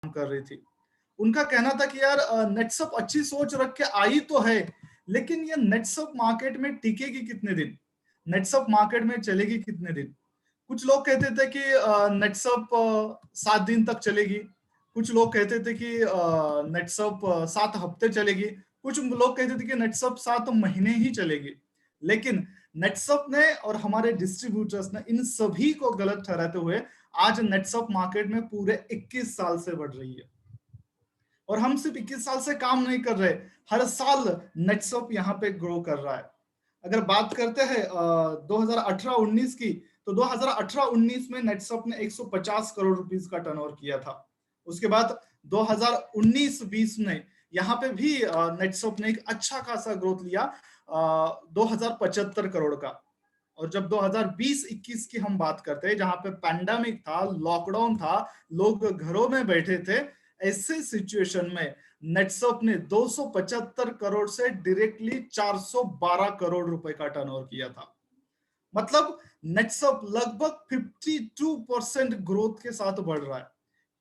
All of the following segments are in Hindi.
कर रही थी। उनका कहना था कि यार नेटसप अच्छी सोच रख के आई तो है, लेकिन ये नेटसप मार्केट में टिकेगी कितने दिन, नेटसप मार्केट में चलेगी कितने दिन। कुछ लोग कहते थे कि नेटसप 7 दिन तक चलेगी, कुछ लोग कहते थे कि नेटसप 7 हफ्ते चलेगी, कुछ लोग कहते थे कि नेटसप 7 महीने ही चलेगी। लेकिन नेटसप ने और हमारे डिस्ट्रीब्यूटर्स ने इन सभी को गलत ठहराते हुए आज नेटसप मार्केट में पूरे 21 साल से बढ़ रही है। और हम सिर्फ 21 साल से काम नहीं कर रहे, हर साल नेटसप यहाँ पे ग्रो कर रहा है। अगर बात करते हैं 2018-19 की, तो 2018-19 में नेटसप ने 150 करोड़ रुपीस का टर्नओवर किया था। उसके बाद 2019-20 में यहाँ पे भी नेटसप ने एक अच्छा खासा ग्रोथ लिया 2075 करोड़ का। और जब 2020-21 की हम बात करते हैं, जहां पे पैंडेमिक था, लॉकडाउन था, लोग घरों में बैठे थे, ऐसे सिचुएशन में नेटसप ने 275 करोड़ से डायरेक्टली 412 करोड़ रुपए का टर्नओवर किया था। मतलब नेटसप लगभग 52% ग्रोथ के साथ बढ़ रहा है।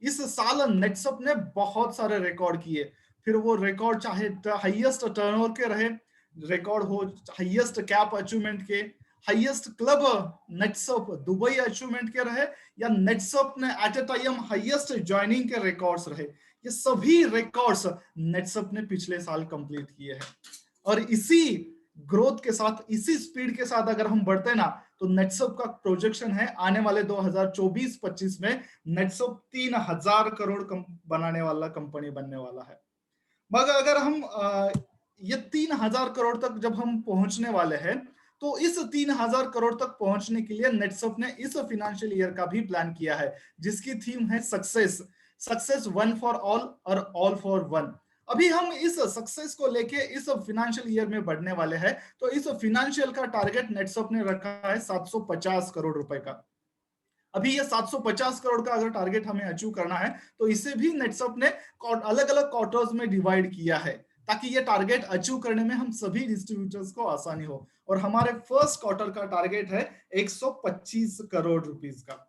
इस साल नेटसप ने बहुत सारे रिकॉर्ड किए, फिर वो रिकॉर्ड चाहे हाईएस्ट टर्नओवर के रहे, रिकॉर्ड हो हाईएस्ट कैप अचीवमेंट के, highest club Netsurf Dubai achievement के रहे, या नेटसप ने at a time highest joining के रिकॉर्ड्स रहे, ये सभी रिकॉर्ड्स नेटसप ने पिछले साल कंप्लीट किए हैं। और इसी ग्रोथ के साथ, इसी स्पीड के साथ अगर हम बढ़ते ना, तो नेटसप का प्रोजेक्शन है आने वाले 2024-25 में नेटसप 3000 करोड़ बनाने वाला कंपनी बनने वाला है। मगर अगर हम ये 3000 करोड़ तक जब हम पहुंचने वाले हैं, तो इस 3000 करोड़ तक पहुंचने के लिए नेटसप ने इस फाइनेंशियल ईयर का भी प्लान किया है, जिसकी थीम है success, success one for all और ऑल फॉर वन। अभी हम इस सक्सेस को लेके इस फाइनेंशियल ईयर में बढ़ने वाले हैं, तो इस फाइनेंशियल का टारगेट नेटसप ने रखा है 750 करोड़ रुपए का। अभी ये 750 करोड़ का अगर टारगेट हमें अचीव करना है, तो इसे भी नेटसप ने अलग अलग क्वार्टर्स में डिवाइड किया है, ताकि ये टारगेट अचीव करने में हम सभी डिस्ट्रीब्यूटर्स को आसानी हो। और हमारे फर्स्ट क्वार्टर का टारगेट है 125 करोड़ रुपीस का।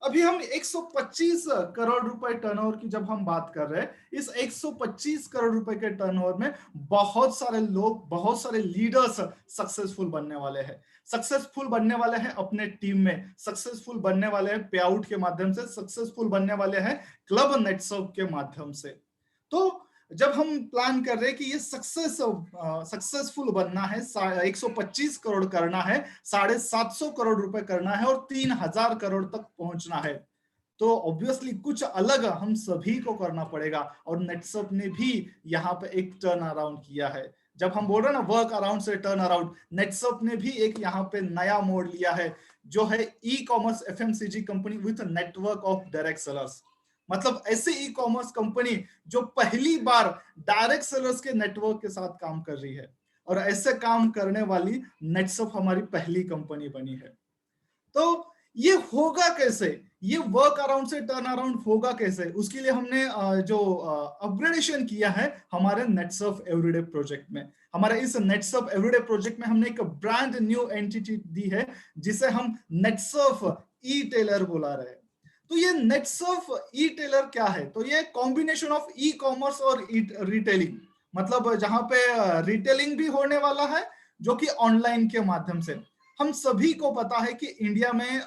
अभी हम 125 करोड़ रुपए टर्नओवर की जब हम बात कर रहे हैं, इस 125 करोड़ रुपए के टर्नओवर में बहुत सारे लोग, बहुत सारे लीडर्स सक्सेसफुल बनने वाले हैं। सक्सेसफुल बनने वाले हैं अपने टीम में, सक्सेसफुल बनने वाले हैं पे आउट के माध्यम से, सक्सेसफुल बनने वाले हैं क्लब नेटसप के माध्यम से। तो जब हम प्लान कर रहे हैं कि ये सक्सेसफुल बनना है, 125 करोड़ करना है, 750 करोड़ रुपए करना है और 3000 करोड़ तक पहुंचना है, तो ऑब्वियसली कुछ अलग हम सभी को करना पड़ेगा। और नेटसप ने भी यहाँ पे एक टर्न अराउंड किया है। जब हम बोल रहे हैं ना वर्क अराउंड से टर्न अराउंड, नेटसप ने भी एक यहाँ पे नया मोड लिया है, जो है e commerce FMCG company with network of direct sellers. मतलब ऐसे ई कॉमर्स कंपनी जो पहली बार डायरेक्ट सेलर्स के नेटवर्क के साथ काम कर रही है, और ऐसे काम करने वाली नेटसप हमारी पहली कंपनी बनी है। तो ये होगा कैसे, ये वर्क अराउंड से टर्न अराउंड होगा कैसे, उसके लिए हमने जो अपग्रेडेशन किया है हमारे नेटसप एवरीडे प्रोजेक्ट में। हमारे इस नेटसप एवरीडे प्रोजेक्ट में हमने एक ब्रांड न्यू एंटिटी दी है, जिसे हम नेटसप ई टेलर बुला रहे हैं। तो ये नेटसप ई टेलर क्या है, तो ये कॉम्बिनेशन ऑफ ई कॉमर्स और रिटेलिंग, मतलब जहां पे रिटेलिंग भी होने वाला है, जो कि ऑनलाइन के माध्यम से। हम सभी को पता है कि इंडिया में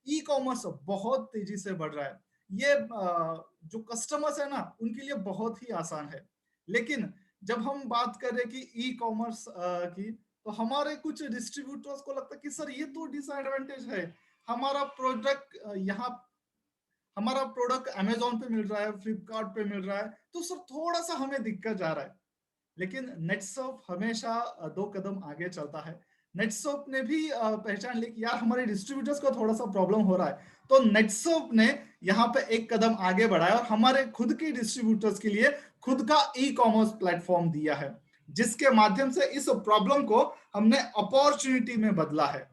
ई कॉमर्स बहुत तेजी से बढ़ रहा है। ये जो कस्टमर्स है ना, उनके लिए बहुत ही आसान है। लेकिन जब हम बात करें कि ई कॉमर्स की, तो हमारे कुछ डिस्ट्रीब्यूटर्स को लगता है कि सर ये तो डिसएडवांटेज है, हमारा प्रोडक्ट यहाँ, हमारा प्रोडक्ट अमेजोन पे मिल रहा है, फ्लिपकार्ट पे मिल रहा है, तो सर थोड़ा सा हमें दिक्कत जा रहा है। लेकिन नेटसप हमेशा 2 कदम आगे चलता है। नेटसप ने भी पहचान ली कि यार हमारे डिस्ट्रीब्यूटर्स को थोड़ा सा प्रॉब्लम हो रहा है, तो नेटसप ने यहाँ पे 1 कदम आगे बढ़ाया और हमारे खुद के डिस्ट्रीब्यूटर्स के लिए खुद का ई कॉमर्स प्लेटफॉर्म दिया है, जिसके माध्यम से इस प्रॉब्लम को हमने अपॉर्चुनिटी में बदला है।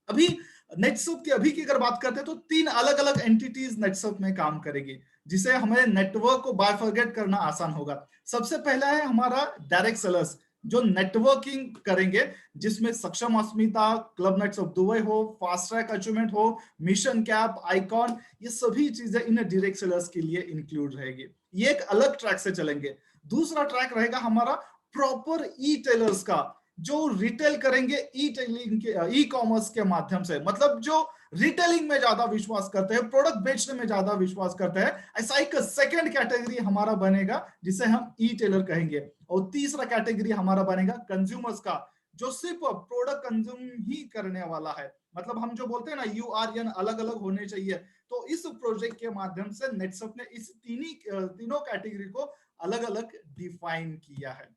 अभी नेटसप की अभी की अगर बात करते हैं, तो 3 अलग अलग एंटिटीज नेटसप में काम करेगी, जिसे हमें नेटवर्क को बायफरगेट करना आसान होगा। सबसे पहला है हमारा डायरेक्ट सेलर्स, जो नेटवर्किंग करेंगे, जिसमें सक्षम अस्मिता, क्लब नाइट्स ऑफ दुबई हो, फास्ट ट्रैक अचीवमेंट हो, मिशन कैप, आइकॉन, ये सभी चीजें इन डायरेक्ट सेलर्स के लिए इंक्लूड रहेगी। ये एक अलग ट्रैक से चलेंगे। दूसरा ट्रैक रहेगा हमारा प्रॉपर ई टेलर्स का, जो रिटेल करेंगे ई टेलिंग के, ई कॉमर्स के माध्यम से, मतलब जो रिटेलिंग में ज्यादा विश्वास करते हैं, प्रोडक्ट बेचने में ज्यादा विश्वास करते हैं, ऐसा एक सेकंड कैटेगरी हमारा बनेगा जिसे हम ई टेलर कहेंगे। और तीसरा कैटेगरी हमारा बनेगा कंज्यूमर्स का, जो सिर्फ प्रोडक्ट कंज्यूम ही करने वाला है। मतलब हम जो बोलते हैं ना यूआरएन अलग अलग होने चाहिए, तो इस प्रोजेक्ट के माध्यम से नेटसप ने इस तीनों कैटेगरी को अलग अलग डिफाइन किया है।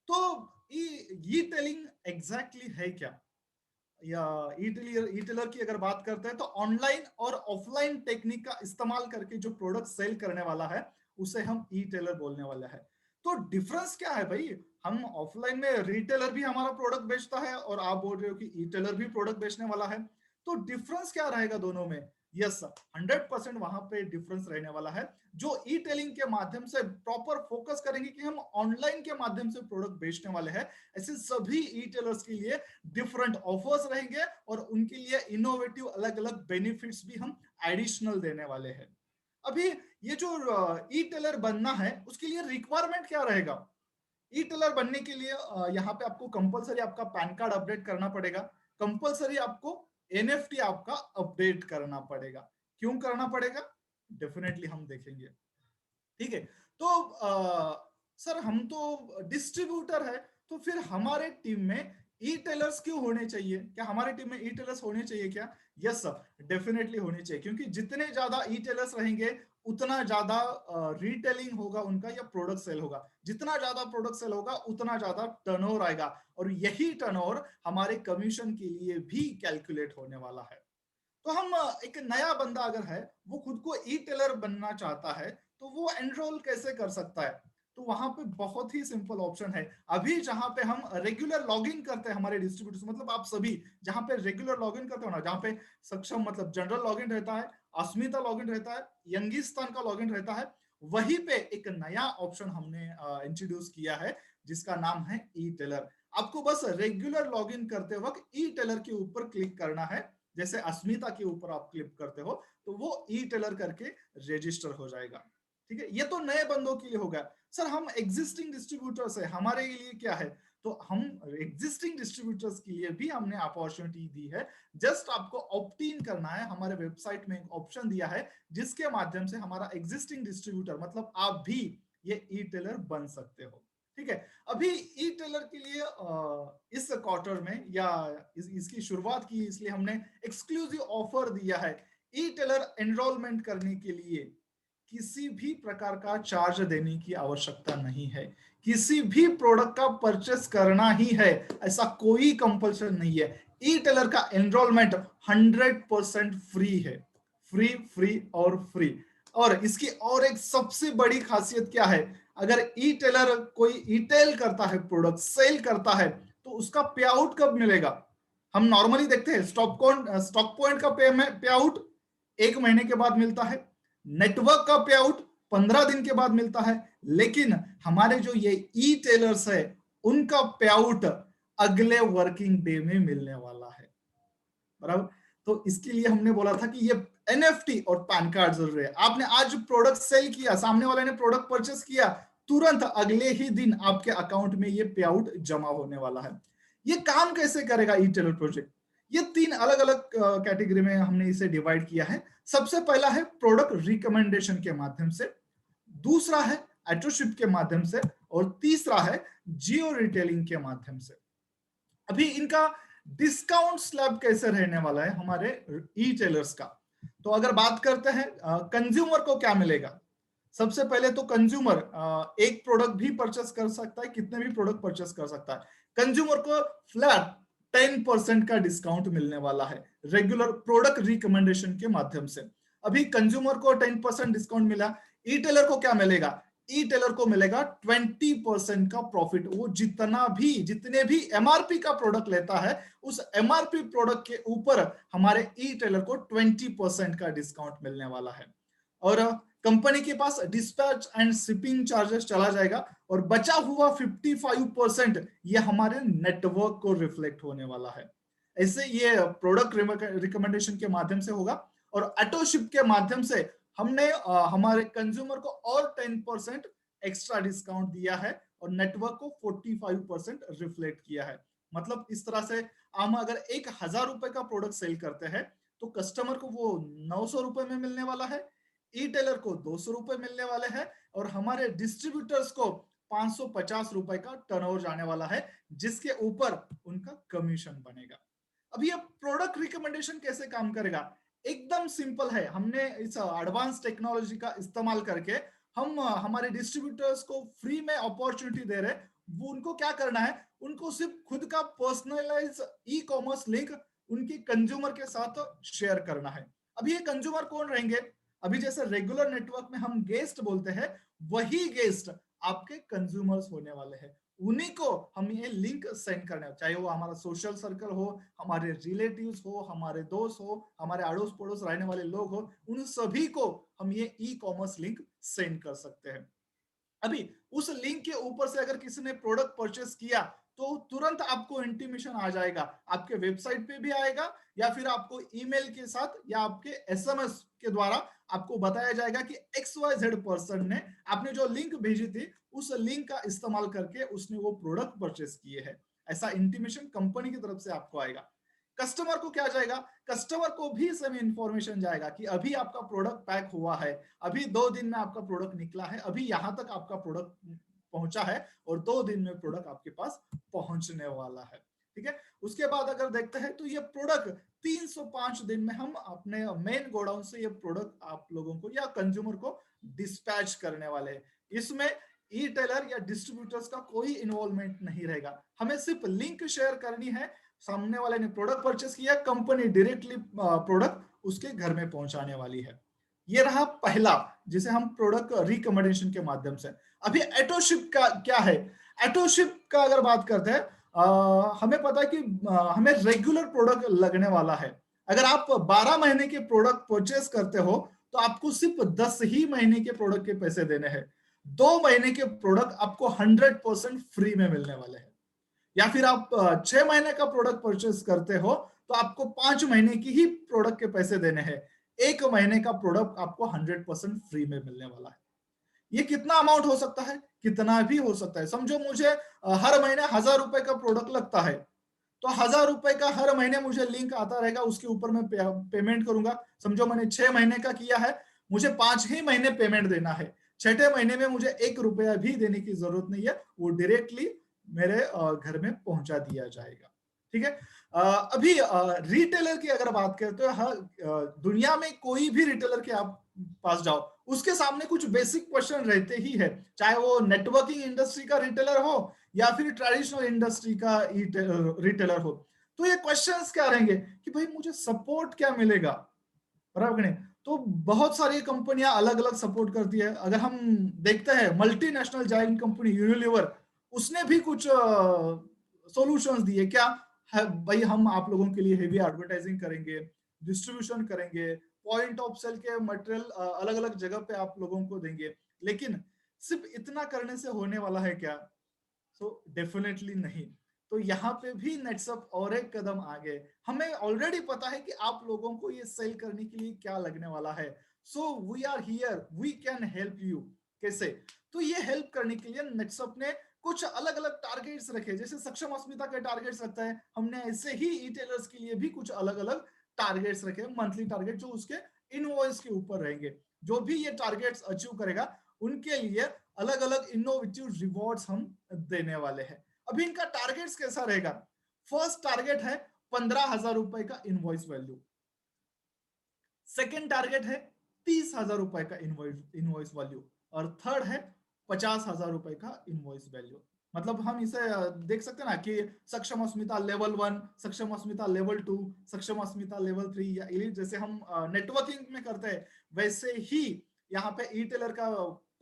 तो ई टेलिंग एग्जैक्टली है क्या, या ई टेलर की अगर बात करते हैं तो ऑनलाइन और ऑफलाइन टेक्निक का इस्तेमाल करके जो प्रोडक्ट सेल करने वाला है उसे हम ई टेलर बोलने वाले हैं। तो डिफरेंस क्या है भाई, हम ऑफलाइन में रिटेलर भी हमारा प्रोडक्ट बेचता है और आप बोल रहे हो कि ई टेलर भी प्रोडक्ट बेचने वाला है, तो डिफरेंस क्या रहेगा दोनों में? यस, 100% वहां पे डिफरेंस रहने वाला है। जो ई टेलिंग के माध्यम से प्रॉपर फोकस करेंगे कि हम ऑनलाइन के माध्यम से प्रोडक्ट बेचने वाले हैं, ऐसे सभी ई टेलर्स के लिए डिफरेंट ऑफर्स रहेंगे और उनके लिए इनोवेटिव अलग अलग बेनिफिट्स भी हम एडिशनल देने वाले हैं। अभी ये जो ई टेलर बनना है उसके लिए रिक्वायरमेंट क्या रहेगा? ई टेलर बनने के लिए यहाँ पे आपको कंपलसरी आपका पैन कार्ड अपडेट करना पड़ेगा, कंपलसरी आपको एनएफटी आपका अपडेट करना पड़ेगा। क्यों करना पड़ेगा, डेफिनेटली हम देखेंगे। ठीक है, तो सर हम तो डिस्ट्रीब्यूटर है, तो फिर हमारे टीम में ई टेलर्स क्यों होने चाहिए? क्या हमारे टीम में ई टेलर्स होने चाहिए क्या? यस सर, डेफिनेटली होने चाहिए, क्योंकि जितने ज्यादा ई टेलर्स रहेंगे उतना ज्यादा रिटेलिंग होगा उनका या प्रोडक्ट सेल होगा। जितना ज्यादा प्रोडक्ट सेल होगा उतना ज्यादा टर्नओवर आएगा, और यही टर्नओवर हमारे कमीशन के लिए भी कैलकुलेट होने वाला है। तो हम एक नया बंदा अगर है वो खुद को ई टेलर बनना चाहता है, तो वो एनरोल कैसे कर सकता है? तो वहां पे बहुत ही सिंपल ऑप्शन है। अभी जहां पे हम रेगुलर लॉगिन करते हैं हमारे डिस्ट्रीब्यूटर्स, मतलब आप सभी जहां पे रेगुलर लॉगिन करते हो ना, जहां पे सक्षम मतलब जनरल लॉगिन रहता है, अस्मिता लॉगिन रहता है, यंगिस्तान का लॉगिन रहता है, वहीं पे एक नया ऑप्शन हमने इंट्रोड्यूस किया है जिसका नाम है ई टेलर। आपको बस रेगुलर लॉगिन करते वक्त ई टेलर के ऊपर क्लिक करना है, जैसे अस्मिता के ऊपर आप क्लिक करते हो तो वो ई टेलर करके रजिस्टर हो जाएगा। ठीक है, ये तो नए बंदों के लिए होगा। सर हम एग्जिस्टिंग डिस्ट्रीब्यूटर्स है, हमारे लिए क्या है? तो हम एग्जिस्टिंग डिस्ट्रीब्यूटर्स के लिए भी हमने अपॉर्चुनिटी दी है। जस्ट आपको ऑप्ट इन करना है, हमारे वेबसाइट में एक ऑप्शन दिया है जिसके माध्यम से हमारा एग्जिस्टिंग डिस्ट्रीब्यूटर मतलब आप भी ये ई टेलर बन सकते हो। ठीक है, अभी ई टेलर के लिए इस क्वार्टर में या इसकी शुरुआत की, इसलिए हमने एक्सक्लूसिव ऑफर दिया है। ई टेलर एनरोलमेंट करने के लिए किसी भी प्रकार का चार्ज देने की आवश्यकता नहीं है। किसी भी प्रोडक्ट का परचेस करना ही है ऐसा कोई कंपल्सन नहीं है। ई टेलर का एनरोलमेंट 100% फ्री है, फ्री फ्री और फ्री। और इसकी और एक सबसे बड़ी खासियत क्या है, अगर ई टेलर कोई ई टेल करता है, प्रोडक्ट सेल करता है, तो उसका पे आउट कब मिलेगा? हम नॉर्मली देखते हैं स्टॉक पॉइंट का पे आउट 1 महीने के बाद मिलता है, नेटवर्क का पे आउट 15 दिन के बाद मिलता है, लेकिन हमारे जो ये ई टेलर्स है उनका पे आउट अगले वर्किंग डे में मिलने वाला है। बराबर, तो इसके लिए हमने बोला था कि ये एनएफटी और पैन कार्ड जरूरी है। आपने आज प्रोडक्ट सेल किया, सामने वाले ने प्रोडक्ट परचेस किया, तुरंत अगले ही दिन आपके अकाउंट में ये पे आउट जमा होने वाला है। ये काम कैसे करेगा ई टेलर प्रोजेक्ट? ये 3 अलग अलग कैटेगरी में हमने इसे डिवाइड किया है। सबसे पहला है प्रोडक्ट रिकमेंडेशन के माध्यम से, दूसरा है एट्रोशिप के माध्यम से, और तीसरा है जियो रिटेलिंग के माध्यम से। अभी इनका डिस्काउंट स्लैब कैसे रहने वाला है हमारे ई टेलर्स का? तो अगर बात करते हैं कंज्यूमर को क्या मिलेगा, सबसे पहले तो कंज्यूमर एक प्रोडक्ट भी परचेस कर सकता है, कितने भी प्रोडक्ट परचेस कर सकता है। कंज्यूमर को फ्लैट 10% का डिस्काउंट मिलने वाला है रेगुलर प्रोडक्ट रिकमेंडेशन के माध्यम से। अभी कंज्यूमर को 10% डिस्काउंट मिला, ई टेलर को क्या मिलेगा? ई टेलर को मिलेगा 20% का प्रॉफिट। वो जितने भी एमआरपी का प्रोडक्ट लेता है उस एमआरपी प्रोडक्ट के ऊपर हमारे ई टेलर को 20% का डिस्काउंट मिलने वाला है। और कंपनी के पास डिस्पैच एंड शिपिंग चार्जेस चला जाएगा, और बचा हुआ 55% ये हमारे नेटवर्क को रिफ्लेक्ट होने वाला है। ऐसे ये प्रोडक्ट रिकमेंडेशन के माध्यम से होगा और ऑटोशिप के माध्यम से हमने हमारे कंज्यूमर को और 10% एक्स्ट्रा डिस्काउंट दिया है और नेटवर्क को 45% रिफ्लेक्ट किया है। मतलब इस तरह से हम अगर 1,000 रुपए का प्रोडक्ट सेल करते हैं तो कस्टमर को वो 900 रुपए में मिलने वाला है, ई टेलर को 200 रुपए मिलने वाले हैं और हमारे डिस्ट्रीब्यूटर्स को 550 रुपए का टर्नओवर जाने वाला है, जिसके ऊपर उनका कमीशन बनेगा। अब ये प्रोडक्ट रिकमेंडेशन कैसे काम करेगा? एकदम सिंपल है। हमने इस एडवांस टेक्नोलॉजी का इस्तेमाल करके हम हमारे डिस्ट्रीब्यूटर्स को फ्री में अपॉर्चुनिटी दे रहे हैं। वो उनको क्या करना है, उनको सिर्फ खुद का पर्सनलाइज ई कॉमर्स लिंक उनके कंज्यूमर के साथ शेयर करना है। अब ये कंज्यूमर कौन रहेंगे? अभी जैसे रेगुलर नेटवर्क में हम गेस्ट बोलते हैं, वही गेस्ट आपके कंज्यूमर्स होने वाले हैं। उन्हीं को हम ये लिंक सेंड करना है, चाहे वो हमारा सोशल सर्कल हो, हमारे रिलेटिव्स हो, हमारे दोस्त हो, हमारे अड़ोस पड़ोस रहने वाले लोग हो, उन सभी को हम ये ई कॉमर्स लिंक सेंड कर सकते हैं। अभी उस लिंक के ऊपर से अगर किसी ने प्रोडक्ट परचेस किया तो तुरंत आपको इंटीमेशन आ जाएगा, आपके वेबसाइट पे भी आएगा या फिर आपको ईमेल के साथ या आपके एसएमएस के द्वारा आपको बताया जाएगा कि XYZ पर्सन ने आपने जो लिंक भेजी थी उस लिंक का इस्तेमाल करके उसने वो प्रोडक्ट परचेस किए हैं। ऐसा इंटीमेशन कंपनी की तरफ से आपको आएगा। कस्टमर को क्या जाएगा? कस्टमर को भी सेम इंफॉर्मेशन जाएगा कि अभी आपका प्रोडक्ट पैक हुआ है, अभी 2 दिन में आपका प्रोडक्ट निकला है, अभी यहां तक आपका प्रोडक्ट पहुंचा है और 2 दिन में प्रोडक्ट आपके पास पहुंचने वाला है। ठीक है, उसके बाद अगर देखते हैं तो ये प्रोडक्ट 305 दिन में हम अपने मेन गोडाउन से ये प्रोडक्ट आप लोगों को या कंज्यूमर को डिस्पैच करने वाले हैं। इसमें ई टेलर या डिस्ट्रीब्यूटर्स का कोई इन्वॉल्वमेंट नहीं रहेगा। हमें सिर्फ लिंक शेयर करनी है, सामने वाले ने प्रोडक्ट परचेस किया, कंपनी डायरेक्टली प्रोडक्ट उसके घर में पहुंचाने वाली है। ये रहा पहला, जिसे हम प्रोडक्ट रिकमेंडेशन के माध्यम से। अभी एटोशिप का क्या है? एटोशिप का अगर बात करते हैं, हमें पता है कि हमें रेगुलर प्रोडक्ट लगने वाला है। अगर आप 12 महीने के प्रोडक्ट परचेस करते हो तो आपको सिर्फ 10 ही महीने के प्रोडक्ट के पैसे देने हैं। 2 महीने के प्रोडक्ट आपको 100% फ्री में मिलने वाले हैं। या फिर आप 6 महीने का प्रोडक्ट परचेस करते हो तो आपको 5 महीने की ही प्रोडक्ट के पैसे देने हैं। 1 महीने का प्रोडक्ट आपको 100% फ्री में मिलने वाला है। ये कितना अमाउंट हो सकता है? कितना भी हो सकता है। समझो मुझे हर महीने 1,000 रुपए का प्रोडक्ट लगता है, तो 1,000 रुपए का हर महीने मुझे लिंक आता रहेगा, उसके ऊपर मैं पेमेंट करूंगा। समझो मैंने 6 महीने का किया है, मुझे 5 ही महीने पेमेंट देना है। 6ठे महीने में मुझे 1 रुपया भी देने की जरूरत नहीं है, वो डायरेक्टली मेरे घर में पहुंचा दिया जाएगा। ठीक है। अभी रिटेलर की अगर बात करें तो दुनिया में कोई भी रिटेलर के आप पास जाओ, उसके सामने कुछ बेसिक क्वेश्चन रहते ही है, चाहे वो नेटवर्किंग इंडस्ट्री का रिटेलर हो या फिर ट्रेडिशनल इंडस्ट्री का रिटेलर हो। तो ये क्वेश्चंस क्या रहेंगे कि भाई मुझे सपोर्ट क्या मिलेगा, बराबर नहीं? तो बहुत सारी कंपनियां अलग अलग सपोर्ट करती है। अगर हम देखते हैं मल्टीनेशनल जायंट कंपनी यूनिलीवर, उसने भी कुछ सॉल्यूशंस दिए। क्या है भाई, हम आप लोगों के लिए हेवी एडवर्टाइजिंग करेंगे, डिस्ट्रीब्यूशन करेंगे, पॉइंट ऑफ सेल के मटेरियल अलग अलग जगह पे आप लोगों को देंगे। लेकिन सिर्फ इतना करने से होने वाला है क्या? सो डेफिनेटली नहीं। तो यहाँ पे भी नेटसअप और एक कदम आगे, हमें ऑलरेडी पता है कि आप लोगों को ये सेल करने के लिए क्या लगने वाला है। So we are here, we can help you. कैसे? तो ये हेल्प करने के लिए नेटसअप ने कुछ अलग अलग टारगेट्स रखे, जैसे सक्षम अस्मिता के टारगेट्स रखता है, हमने ऐसे ही ई टेलर्स के लिए भी कुछ अलग अलग टारगेट्स रखे, मंथली टारगेट जो उसके इनवॉइस के ऊपर रहेंगे। जो भी ये टारगेट्स अचीव करेगा उनके लिए अलग अलग इनोवेटिव रिवॉर्ड्स हम देने वाले हैं। अभी इनका टारगेट्स कैसा रहेगा? फर्स्ट टारगेट है 15,000 रुपए का इनवॉइस वैल्यू। सेकेंड टारगेट है 30,000 रुपए का इनवॉइस वैल्यू और थर्ड है 50,000 रुपए का इनवॉइस वैल्यू। मतलब हम इसे देख सकते हैं ना कि सक्षम अस्मिता लेवल 1, सक्षम अस्मिता लेवल 2, सक्षम अस्मिता लेवल 3 या एलिट, जैसे हम नेटवर्किंग में करते हैं वैसे ही यहाँ पे ई टेलर का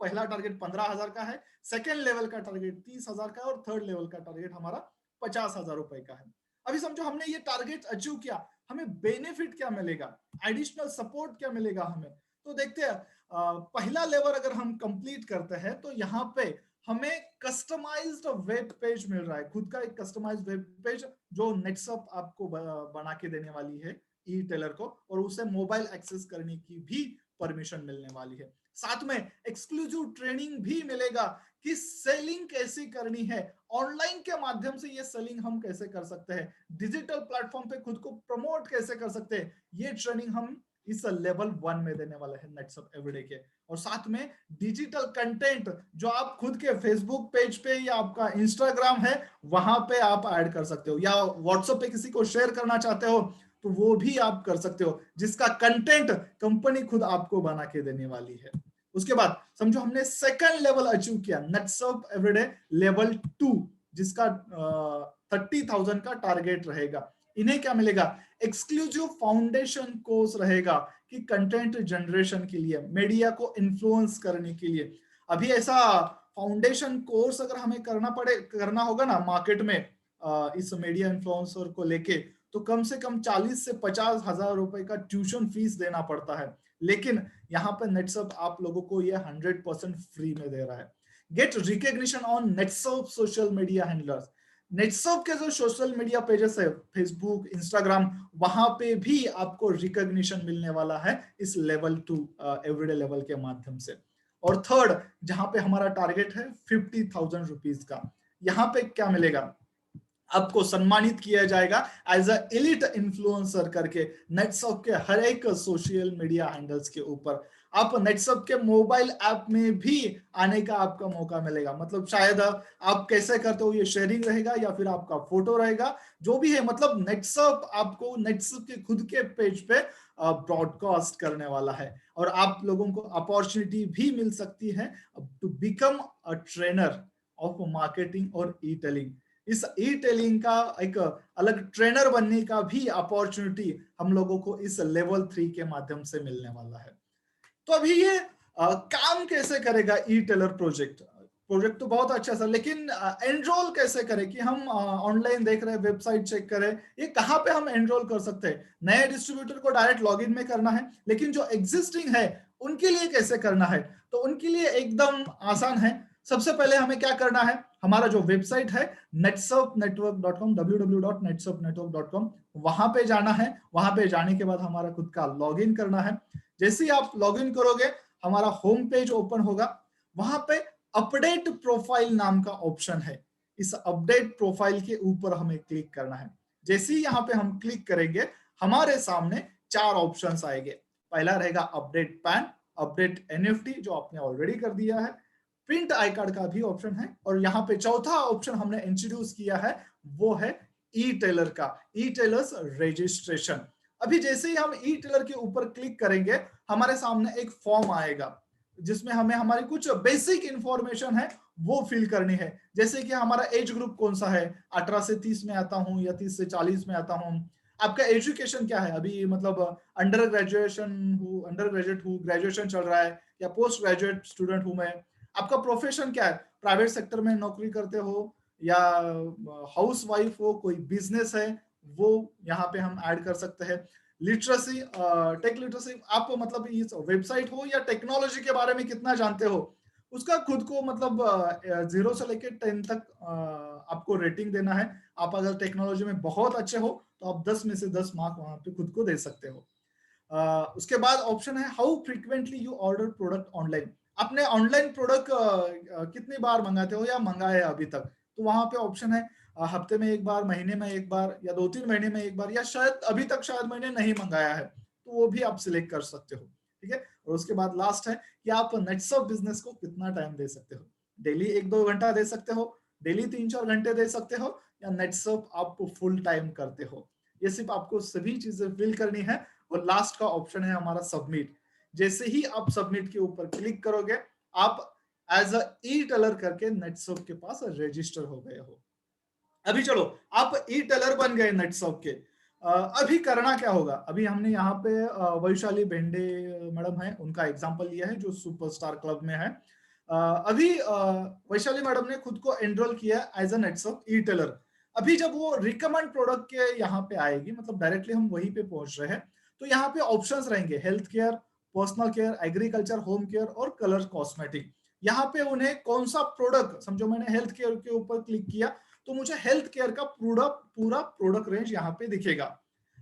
पहला टारगेट 15,000 का है, सेकेंड लेवल का टारगेट 30,000 का और थर्ड लेवल का टारगेट हमारा 50,000 रुपए का है। अभी समझो हमने ये टारगेट अचीव किया, हमें बेनिफिट क्या मिलेगा, एडिशनल सपोर्ट क्या मिलेगा हमें? तो देखते हैं, पहला लेवल अगर हम कंप्लीट करते हैं तो यहाँ पे हमें कस्टमाइज्ड वेब पेज मिल रहा है, खुद का एक कस्टमाइज्ड वेब पेज जो नेटसप आपको बना के देने वाली है ई टेलर को, और उसे मोबाइल एक्सेस करने की भी परमिशन मिलने वाली है। साथ में एक्सक्लूसिव ट्रेनिंग भी मिलेगा कि सेलिंग कैसी करनी है, ऑनलाइन के माध्यम से ये सेलिंग हम कैसे कर सकते हैं, डिजिटल प्लेटफॉर्म पे खुद को प्रमोट कैसे कर सकते हैं, ये ट्रेनिंग हम इस लेवल 1 में देने वाले हैं नेटसप एवरीडे के। और साथ में डिजिटल कंटेंट जो आप खुद के फेसबुक पेज पे या आपका इंस्टाग्राम है वहां पे आप ऐड कर सकते हो, या व्हाट्सएप पे किसी को शेयर करना चाहते हो तो वो भी आप कर सकते हो, जिसका कंटेंट कंपनी खुद आपको बना के देने वाली है। उसके बाद समझो हमने सेकंड लेवल अचीव किया, नेटसप एवरीडे लेवल 2, जिसका 30,000 का टारगेट रहेगा। इन्हें क्या मिलेगा, एक्सक्लूसिव फाउंडेशन कोर्स रहेगा कि कंटेंट जनरेशन के लिए, मीडिया को इन्फ्लुएंस करने के लिए। अभी ऐसा फाउंडेशन कोर्स अगर हमें करना होगा ना मार्केट में इस मीडिया इन्फ्लुएंसर को लेके, तो कम से कम 40 से 50 हजार रुपए का ट्यूशन फीस देना पड़ता है। लेकिन यहाँ पे नेटसप आप लोगों को ये 100% फ्री में दे रहा है। Get recognition on Netsurf social media handlers. Netsurf के जो सोशल मीडिया पेजेस है, फेसबुक, इंस्टाग्राम, वहां पे भी आपको रिकग्निशन मिलने वाला है इस लेवल 2 एवरीडे लेवल के माध्यम से। और थर्ड, जहां पे हमारा टारगेट है 50,000 रुपीज का, यहाँ पे क्या मिलेगा, आपको सम्मानित किया जाएगा एज अ एलिट इन्फ्लुएंसर करके नेटसप के हर एक सोशल मीडिया हैंडल्स के ऊपर। आप नेटसप के मोबाइल ऐप में भी आने का आपका मौका मिलेगा, मतलब शायद आप कैसे करते हो, ये शेयरिंग रहेगा या फिर आपका फोटो रहेगा, जो भी है, मतलब नेटसप आपको नेटसप के खुद के पेज पे ब्रॉडकास्ट करने वाला है। और आप लोगों को अपॉर्चुनिटी भी मिल सकती है to become a trainer of marketing और ई टेलिंग। इस ई टेलिंग का एक अलग ट्रेनर बनने का भी अपॉर्चुनिटी हम लोगों को इस लेवल 3 के माध्यम से मिलने वाला है। तो अभी ये काम कैसे करेगा ई टेलर प्रोजेक्ट, प्रोजेक्ट तो बहुत अच्छा सर, लेकिन एनरोल कैसे करें, कि हम ऑनलाइन देख रहे हैं, वेबसाइट चेक करें, ये कहाँ पे हम एनरोल कर सकते हैं। नए डिस्ट्रीब्यूटर को डायरेक्ट लॉगिन में करना है, लेकिन जो एग्जिस्टिंग है उनके लिए कैसे करना है, तो उनके लिए एकदम आसान है। सबसे पहले हमें क्या करना है, हमारा जो वेबसाइट है netsopnetwork.com, www.netsopnetwork.com, वहां पे जाना है। वहां पे जाने के बाद हमारा खुद का लॉगिन करना है। जैसे ही आप लॉगिन करोगे हमारा होम पेज ओपन होगा, वहां पे अपडेट प्रोफाइल नाम का ऑप्शन है, इस अपडेट प्रोफाइल के ऊपर हमें क्लिक करना है। जैसे ही यहाँ पे हम क्लिक करेंगे हमारे सामने 4 ऑप्शंस आएंगे। पहला रहेगा अपडेट पैन, अपडेट एनएफटी जो आपने ऑलरेडी कर दिया है, प्रिंट आई कार्ड का भी ऑप्शन है, और यहाँ पे चौथा ऑप्शन हमने इंट्रोड्यूस किया है, वो है ई टेलर का, ई टेलर्स रजिस्ट्रेशन। अभी जैसे ही हम ई टेलर के ऊपर क्लिक करेंगे हमारे सामने एक फॉर्म आएगा, जिसमें हमें हमारी कुछ बेसिक इंफॉर्मेशन है वो फिल करनी है। जैसे कि हमारा एज ग्रुप कौन सा है, 18 से 30 में आता हूँ या 30 से 40 में आता हूँ, आपका एजुकेशन क्या है, अभी मतलब अंडर ग्रेजुएट हूँ, ग्रेजुएशन चल रहा है, या पोस्ट ग्रेजुएट स्टूडेंट हूँ मैं, आपका प्रोफेशन क्या है, प्राइवेट सेक्टर में नौकरी करते हो या हाउस वाइफ हो, कोई बिजनेस है, वो यहाँ पे हम ऐड कर सकते हैं। लिटरेसी, टेक लिटरेसी, आप मतलब इस वेबसाइट हो या टेक्नोलॉजी के बारे में कितना जानते हो, उसका खुद को मतलब 0 से लेकर 10 तक आपको रेटिंग देना है। आप अगर टेक्नोलॉजी में बहुत अच्छे हो तो आप 10 में से 10 मार्क वहां पे खुद को दे सकते हो। उसके बाद ऑप्शन है how frequently you order product online, आपने ऑनलाइन प्रोडक्ट कितनी बार मंगाते हो या मंगाए अभी तक, तो वहां पे ऑप्शन है हफ्ते में एक बार, महीने में एक बार, या 2-3 महीने में एक बार, या शायद अभी तक शायद मैंने नहीं मंगाया है, तो वो भी आप सिलेक्ट कर सकते हो। ठीक है। और उसके बाद लास्ट है कि आप नेटसप बिजनेस को कितना टाइम दे सकते हो, डेली 1-2 घंटा दे सकते हो, डेली 3-4 घंटे दे सकते हो, या नेटसप आप फुल टाइम करते हो। ये सिर्फ आपको सभी चीजें फिल करनी है। और लास्ट का ऑप्शन है हमारा सबमिट। जैसे ही आप सबमिट के ऊपर क्लिक करोगे आप एज अ ई टेलर करके नेटसप के पास रजिस्टर हो गए हो। अभी चलो आप ई टेलर बन गए नेटसप के, अभी करना क्या होगा। अभी हमने यहाँ पे वैशाली भेंडे मैडम है उनका एग्जांपल लिया है जो सुपरस्टार क्लब में है। अभी वैशाली मैडम ने खुद को एनरोल किया एज अ नेटसप ई टेलर। अभी जब वो रिकमेंड प्रोडक्ट के यहाँ पे आएगी, मतलब डायरेक्टली हम वहीं पे पहुंच रहे हैं, तो यहाँ पे ऑप्शंस रहेंगे health care, personal care, agriculture, home care और कलर कॉस्मेटिक। यहाँ पे उन्हें कौन सा प्रोडक्ट, समझो मैंने हेल्थ केयर के ऊपर क्लिक किया तो मुझे हेल्थ केयर का पूरा पूरा प्रोडक्ट रेंज यहाँ पे दिखेगा।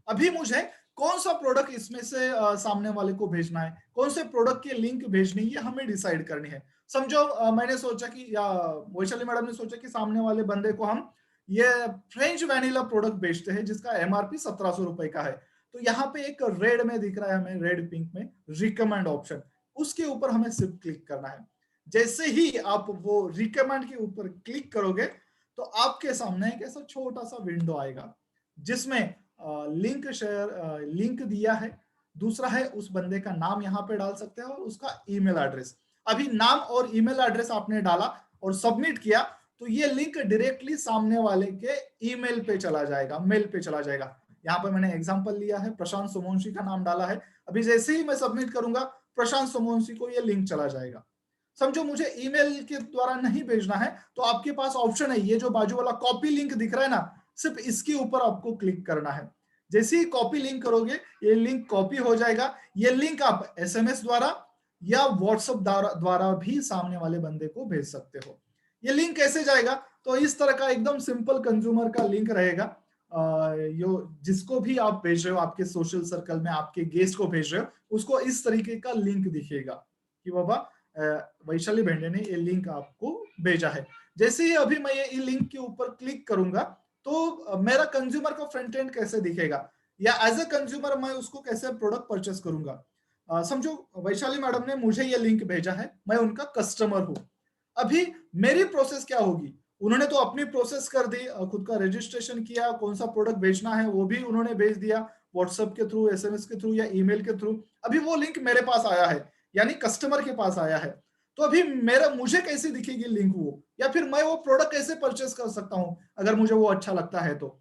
अभी मुझे कौन सा प्रोडक्ट इसमें से सामने वाले को भेजना है, कौन से प्रोडक्ट की लिंक भेजनी है, ये हमें डिसाइड करनी है। समझो मैंने सोचा कि, या वैशाली मैडम ने सोचा कि सामने वाले बंदे को हम ये फ्रेंच वैनिला प्रोडक्ट बेचते हैं जिसका एमआरपी 1700 रुपए का है। तो यहाँ पे एक रेड में दिख रहा है हमें, रेड पिंक में रिकमेंड ऑप्शन, उसके ऊपर हमें सिर्फ क्लिक करना है। जैसे ही आप वो रिकमेंड के ऊपर क्लिक करोगे तो आपके सामने एक ऐसा छोटा सा विंडो आएगा जिसमें लिंक शेयर लिंक दिया है, दूसरा है उस बंदे का नाम यहाँ पे डाल सकते हैं और उसका ईमेल एड्रेस। अभी नाम और ईमेल एड्रेस आपने डाला और सबमिट किया तो ये लिंक डायरेक्टली सामने वाले के ईमेल पे चला जाएगा, मेल पे चला जाएगा। यहाँ पे मैंने एग्जांपल लिया है, प्रशांत सोमवंशी का नाम डाला है। अभी जैसे ही मैं सबमिट करूंगा प्रशांत सोमवंशी को ये लिंक चला जाएगा। समझो मुझे ईमेल के द्वारा नहीं भेजना है तो आपके पास ऑप्शन है, ये जो बाजू वाला कॉपी लिंक दिख रहा है ना, सिर्फ इसके ऊपर आपको क्लिक करना है। जैसे ही कॉपी लिंक करोगे ये लिंक कॉपी हो जाएगा। ये लिंक आप एसएमएस द्वारा या व्हाट्सएप द्वारा भी सामने वाले बंदे को भेज सकते हो। ये लिंक कैसे जाएगा, तो इस तरह का एकदम सिंपल कंज्यूमर का लिंक रहेगा। यो जिसको भी आप भेज रहे हो, आपके सोशल सर्कल में आपके गेस्ट को भेज रहे हो, उसको इस तरीके का लिंक दिखेगा कि बाबा वैशाली भेंडे ने ये लिंक आपको भेजा है। जैसे ही अभी मैं ये लिंक के ऊपर क्लिक करूंगा तो मेरा कंज्यूमर का फ्रंट एंड कैसे दिखेगा, या एज ए कंज्यूमर मैं उसको कैसे प्रोडक्ट परचेस करूंगा। समझो वैशाली मैडम ने मुझे ये लिंक भेजा है, मैं उनका कस्टमर हूं। अभी मेरी प्रोसेस क्या होगी, उन्होंने तो अपनी प्रोसेस कर दी, खुद का रजिस्ट्रेशन किया, कौन सा प्रोडक्ट बेचना है वो भी उन्होंने भेज दिया व्हाट्सएप के थ्रू, एसएमएस के थ्रू या ईमेल के थ्रू। अभी वो लिंक मेरे पास आया है, यानी कस्टमर के पास आया है। तो अभी मेरा मुझे कैसे दिखेगी लिंक वो, या फिर मैं वो प्रोडक्ट कैसे परचेस कर सकता हूं अगर मुझे वो अच्छा लगता है तो।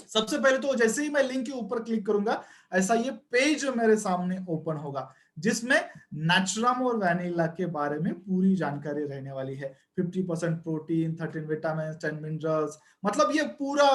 सबसे पहले तो जैसे ही मैं लिंक के ऊपर क्लिक करूंगा ऐसा ये पेज मेरे सामने ओपन होगा जिसमें नेचुरम और वैनिला के बारे में पूरी जानकारी रहने वाली है। 50% प्रोटीन, 13 विटामिन, 10 मिनरल्स, मतलब ये पूरा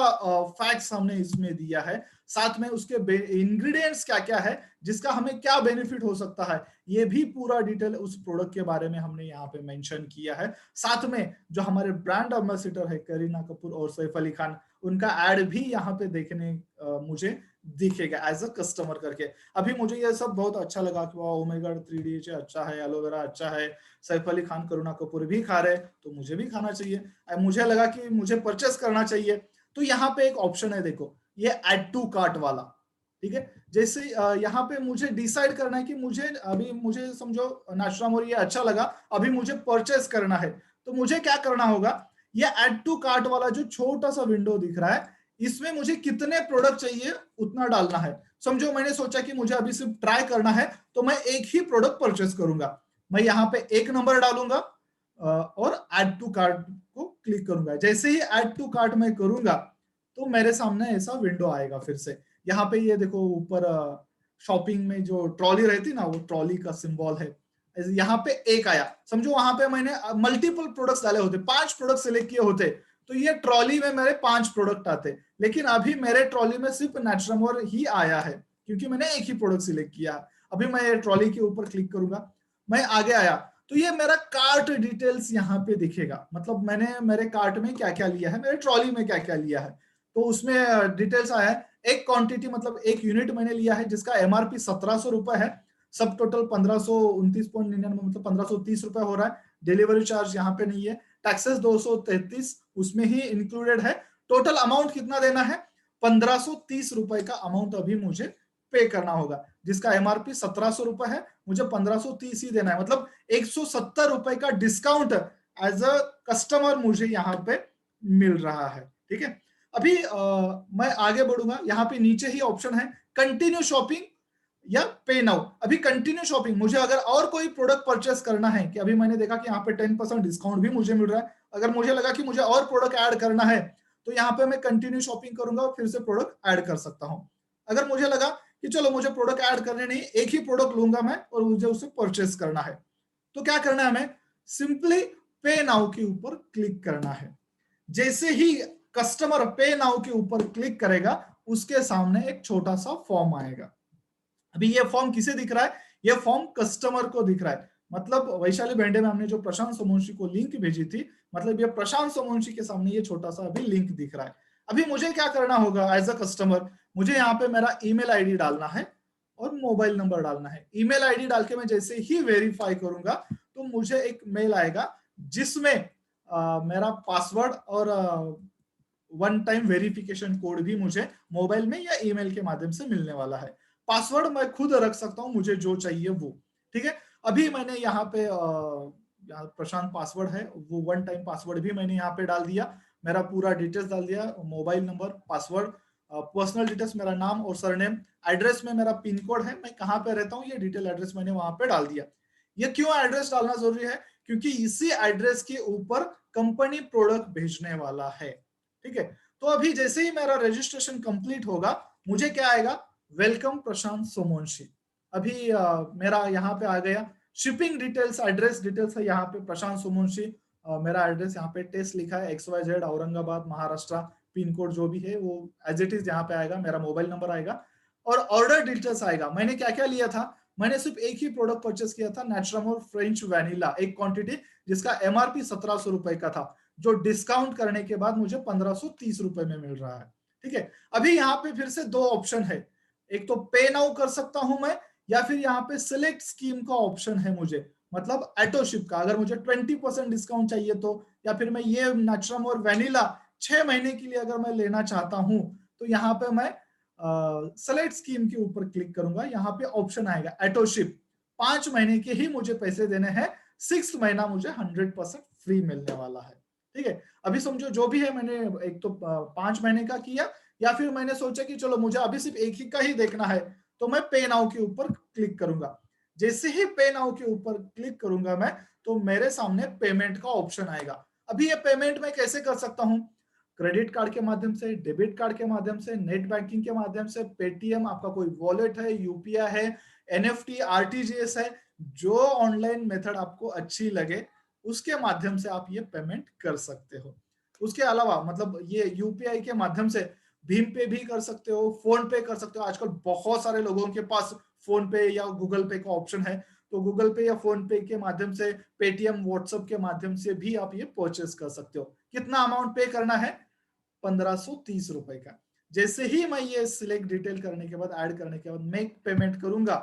फैक्ट्स हमने इसमें दिया है। साथ में उसके इंग्रेडिएंट्स क्या क्या है, जिसका हमें क्या बेनिफिट हो सकता है, ये भी पूरा डिटेल उस प्रोडक्ट के बारे में हमने यहाँ पे मेंशन किया है। साथ में जो हमारे ब्रांड एम्बेसडर है करीना कपूर और सैफ अली खान, उनका एड भी यहाँ पे देखने मुझे दिखेगा एज अ कस्टमर करके। अभी मुझे ये सब बहुत अच्छा लगा कि ओमेगा 3 अच्छा है, एलोवेरा अच्छा है, सैफ अली खान, करीना कपूर भी खा रहे तो मुझे भी खाना चाहिए। मुझे लगा कि मुझे परचेस करना चाहिए। तो यहाँ पे एक ऑप्शन है, देखो ये एड टू कार्ट वाला, ठीक है। जैसे यहाँ पे मुझे डिसाइड करना है कि मुझे समझो नेचुरम और ये अच्छा लगा, अभी मुझे परचेस करना है, तो मुझे क्या करना होगा, ये एड टू कार्ट वाला जो छोटा सा विंडो दिख रहा है इसमें मुझे कितने प्रोडक्ट चाहिए उतना डालना है। समझो मैंने सोचा कि मुझे अभी सिर्फ ट्राई करना है तो मैं एक ही प्रोडक्ट परचेस करूंगा। मैं यहाँ पे एक नंबर डालूंगा और एड टू कार्ट को क्लिक करूंगा। जैसे ही एड टू कार्ट में करूंगा तो मेरे सामने ऐसा विंडो आएगा। फिर से यहाँ पे ये देखो ऊपर शॉपिंग में जो ट्रॉली रहती ना, वो ट्रॉली का सिंबल है। यहाँ पे एक आया, समझो वहां पे मैंने मल्टीपल प्रोडक्ट्स डाले होते, 5 प्रोडक्ट सिलेक्ट किए होते तो ये ट्रॉली में मेरे 5 प्रोडक्ट आते। लेकिन अभी मेरे ट्रॉली में सिर्फ नेचुरमोर ही आया है क्योंकि मैंने एक ही प्रोडक्ट सिलेक्ट किया। अभी मैं ये ट्रॉली के ऊपर क्लिक करूंगा, मैं आगे आया तो ये मेरा कार्ट डिटेल्स यहाँ पे दिखेगा, मतलब मैंने मेरे कार्ट में क्या क्या लिया है, मेरे ट्रॉली में क्या क्या लिया है, तो उसमें डिटेल्स आया है। एक क्वांटिटी मतलब एक यूनिट मैंने लिया है जिसका एमआरपी 1700 रुपए है, सब टोटल 1529.99 मतलब 1530 रुपए हो रहा है। डिलीवरी चार्ज यहाँ पे नहीं है, टैक्सेस 233 उसमें ही इंक्लूडेड है। टोटल अमाउंट कितना देना है, 1530 रुपए का अमाउंट अभी मुझे पे करना होगा, जिसका एमआरपी 1700 रुपए है, मुझे 1530 ही देना है, मतलब 170 रुपए का डिस्काउंट एज अ कस्टमर मुझे यहाँ पे मिल रहा है। ठीक है, अभी मैं आगे बढ़ूंगा। यहाँ पे नीचे ही ऑप्शन है कंटिन्यू शॉपिंग या पे नाउ। अभी कंटिन्यू शॉपिंग, मुझे अगर और कोई प्रोडक्ट परचेस करना है, कि अभी मैंने देखा कि यहाँ पे 10% डिस्काउंट भी मुझे मिल रहा है, अगर मुझे लगा कि मुझे और प्रोडक्ट ऐड करना है तो यहाँ पे मैं कंटिन्यू शॉपिंग करूंगा और फिर से प्रोडक्ट ऐड कर सकता हूँ। अगर मुझे लगा कि चलो मुझे प्रोडक्ट ऐड करने नहीं, एक ही प्रोडक्ट लूंगा मैं और मुझे उसे परचेस करना है, तो क्या करना है, हमें सिंपली पे नाउ के ऊपर क्लिक करना है। जैसे ही कस्टमर पे नाउ के ऊपर क्लिक करेगा उसके सामने एक छोटा सा फॉर्म आएगा। अभी ये फॉर्म किसे दिख रहा है, ये फॉर्म कस्टमर को दिख रहा है, मतलब वैशाली भेंडे में हमने जो प्रशांत सोमवंशी को लिंक भेजी थी, मतलब ये प्रशांत सोमवंशी के सामने ये छोटा सा अभी लिंक दिख रहा है। अभी मुझे क्या करना होगा एज अ कस्टमर, मुझे यहाँ पे मेरा ईमेल आईडी डालना है और मोबाइल नंबर डालना है। ईमेल आईडी डाल के मैं जैसे ही वेरीफाई करूंगा तो मुझे एक मेल आएगा जिसमें मेरा पासवर्ड और वन टाइम वेरिफिकेशन कोड भी मुझे मोबाइल में या ईमेल के माध्यम से मिलने वाला है। पासवर्ड मैं खुद रख सकता हूँ, मुझे जो चाहिए वो। ठीक है, अभी मैंने यहाँ पे यहाँ प्रशांत पासवर्ड है, वो वन टाइम पासवर्ड भी मैंने यहाँ पे डाल दिया, मेरा पूरा डिटेल्स डाल दिया, mobile number, password, personal details, मेरा नाम और सरनेम, एड्रेस में मेरा पिन कोड है, मैं कहाँ पे रहता हूँ ये डिटेल एड्रेस मैंने वहां पे डाल दिया। ये क्यों एड्रेस डालना जरूरी है? क्योंकि इसी एड्रेस के ऊपर कंपनी प्रोडक्ट भेजने वाला है। ठीक है, तो अभी जैसे ही मेरा रजिस्ट्रेशन कंप्लीट होगा, मुझे क्या आएगा? वेलकम प्रशांत सोमवंशी। अभी मेरा यहाँ पे आ गया, शिपिंग डिटेल्स, एड्रेस डिटेल्स है यहाँ पे प्रशांत सोमवंशी, मेरा एड्रेस यहाँ पे टेस्ट लिखा है, XYZ Aurangabad Maharashtra, pin code जो भी है वो एज इट इज यहाँ पे आएगा, मेरा मोबाइल नंबर आएगा और ऑर्डर डिटेल्स आएगा। मैंने क्या क्या लिया था? मैंने सिर्फ एक ही प्रोडक्ट परचेस किया था, नेचुरल फ्रेंच वैनिला, एक क्वांटिटी जिसका MRP 1700 रुपए का था, जो डिस्काउंट करने के बाद मुझे 1530 रुपए में मिल रहा है। ठीक है, अभी यहाँ पे फिर से दो ऑप्शन है, एक तो पे नाउ कर सकता हूं मैं, या फिर यहाँ पे सिलेक्ट स्कीम का ऑप्शन है मुझे, मतलब ऑटोशिप का। अगर मुझे 20% डिस्काउंट चाहिए तो, या फिर मैं ये नेचुरम और वैनिला 6 महीने के लिए अगर मैं लेना चाहता हूं, तो यहाँ पे मैं सेलेक्ट स्कीम के ऊपर क्लिक करूंगा, यहाँ पे ऑप्शन आएगा ऑटोशिप, 5 महीने के ही मुझे पैसे देने हैं, 6th महीना मुझे 100% फ्री मिलने वाला है। ठीक है, अभी समझो जो भी है, मैंने एक तो 5 महीने का किया, या फिर मैंने सोचा कि चलो मुझे अभी सिर्फ एक ही का ही देखना है, तो मैं पे नाउ के ऊपर क्लिक करूंगा। जैसे ही पे नाउ के ऊपर क्लिक करूंगा मैं, तो मेरे सामने पेमेंट का ऑप्शन आएगा। अभी ये पेमेंट मैं कैसे कर सकता हूँ? क्रेडिट कार्ड के माध्यम से, डेबिट कार्ड के माध्यम से, नेट बैंकिंग के माध्यम से, पेटीएम, आपका कोई वॉलेट है, यूपीआई है, एनएफटी, आरटीजीएस है, जो ऑनलाइन मेथड आपको अच्छी लगे उसके माध्यम से आप ये पेमेंट कर सकते हो। उसके अलावा मतलब ये यूपीआई के माध्यम से भीम पे भी कर सकते हो, फोन पे कर सकते हो। आजकल बहुत सारे लोगों के पास फोन पे या गूगल पे का ऑप्शन है, तो गूगल पे या फोन पे के माध्यम से, पेटीएम, व्हाट्सएप के माध्यम से भी आप ये परचेस कर सकते हो। कितना अमाउंट पे करना है? 1530 रुपए का। जैसे ही मैं ये सिलेक्ट डिटेल करने के बाद, ऐड करने के बाद मेक पेमेंट करूंगा,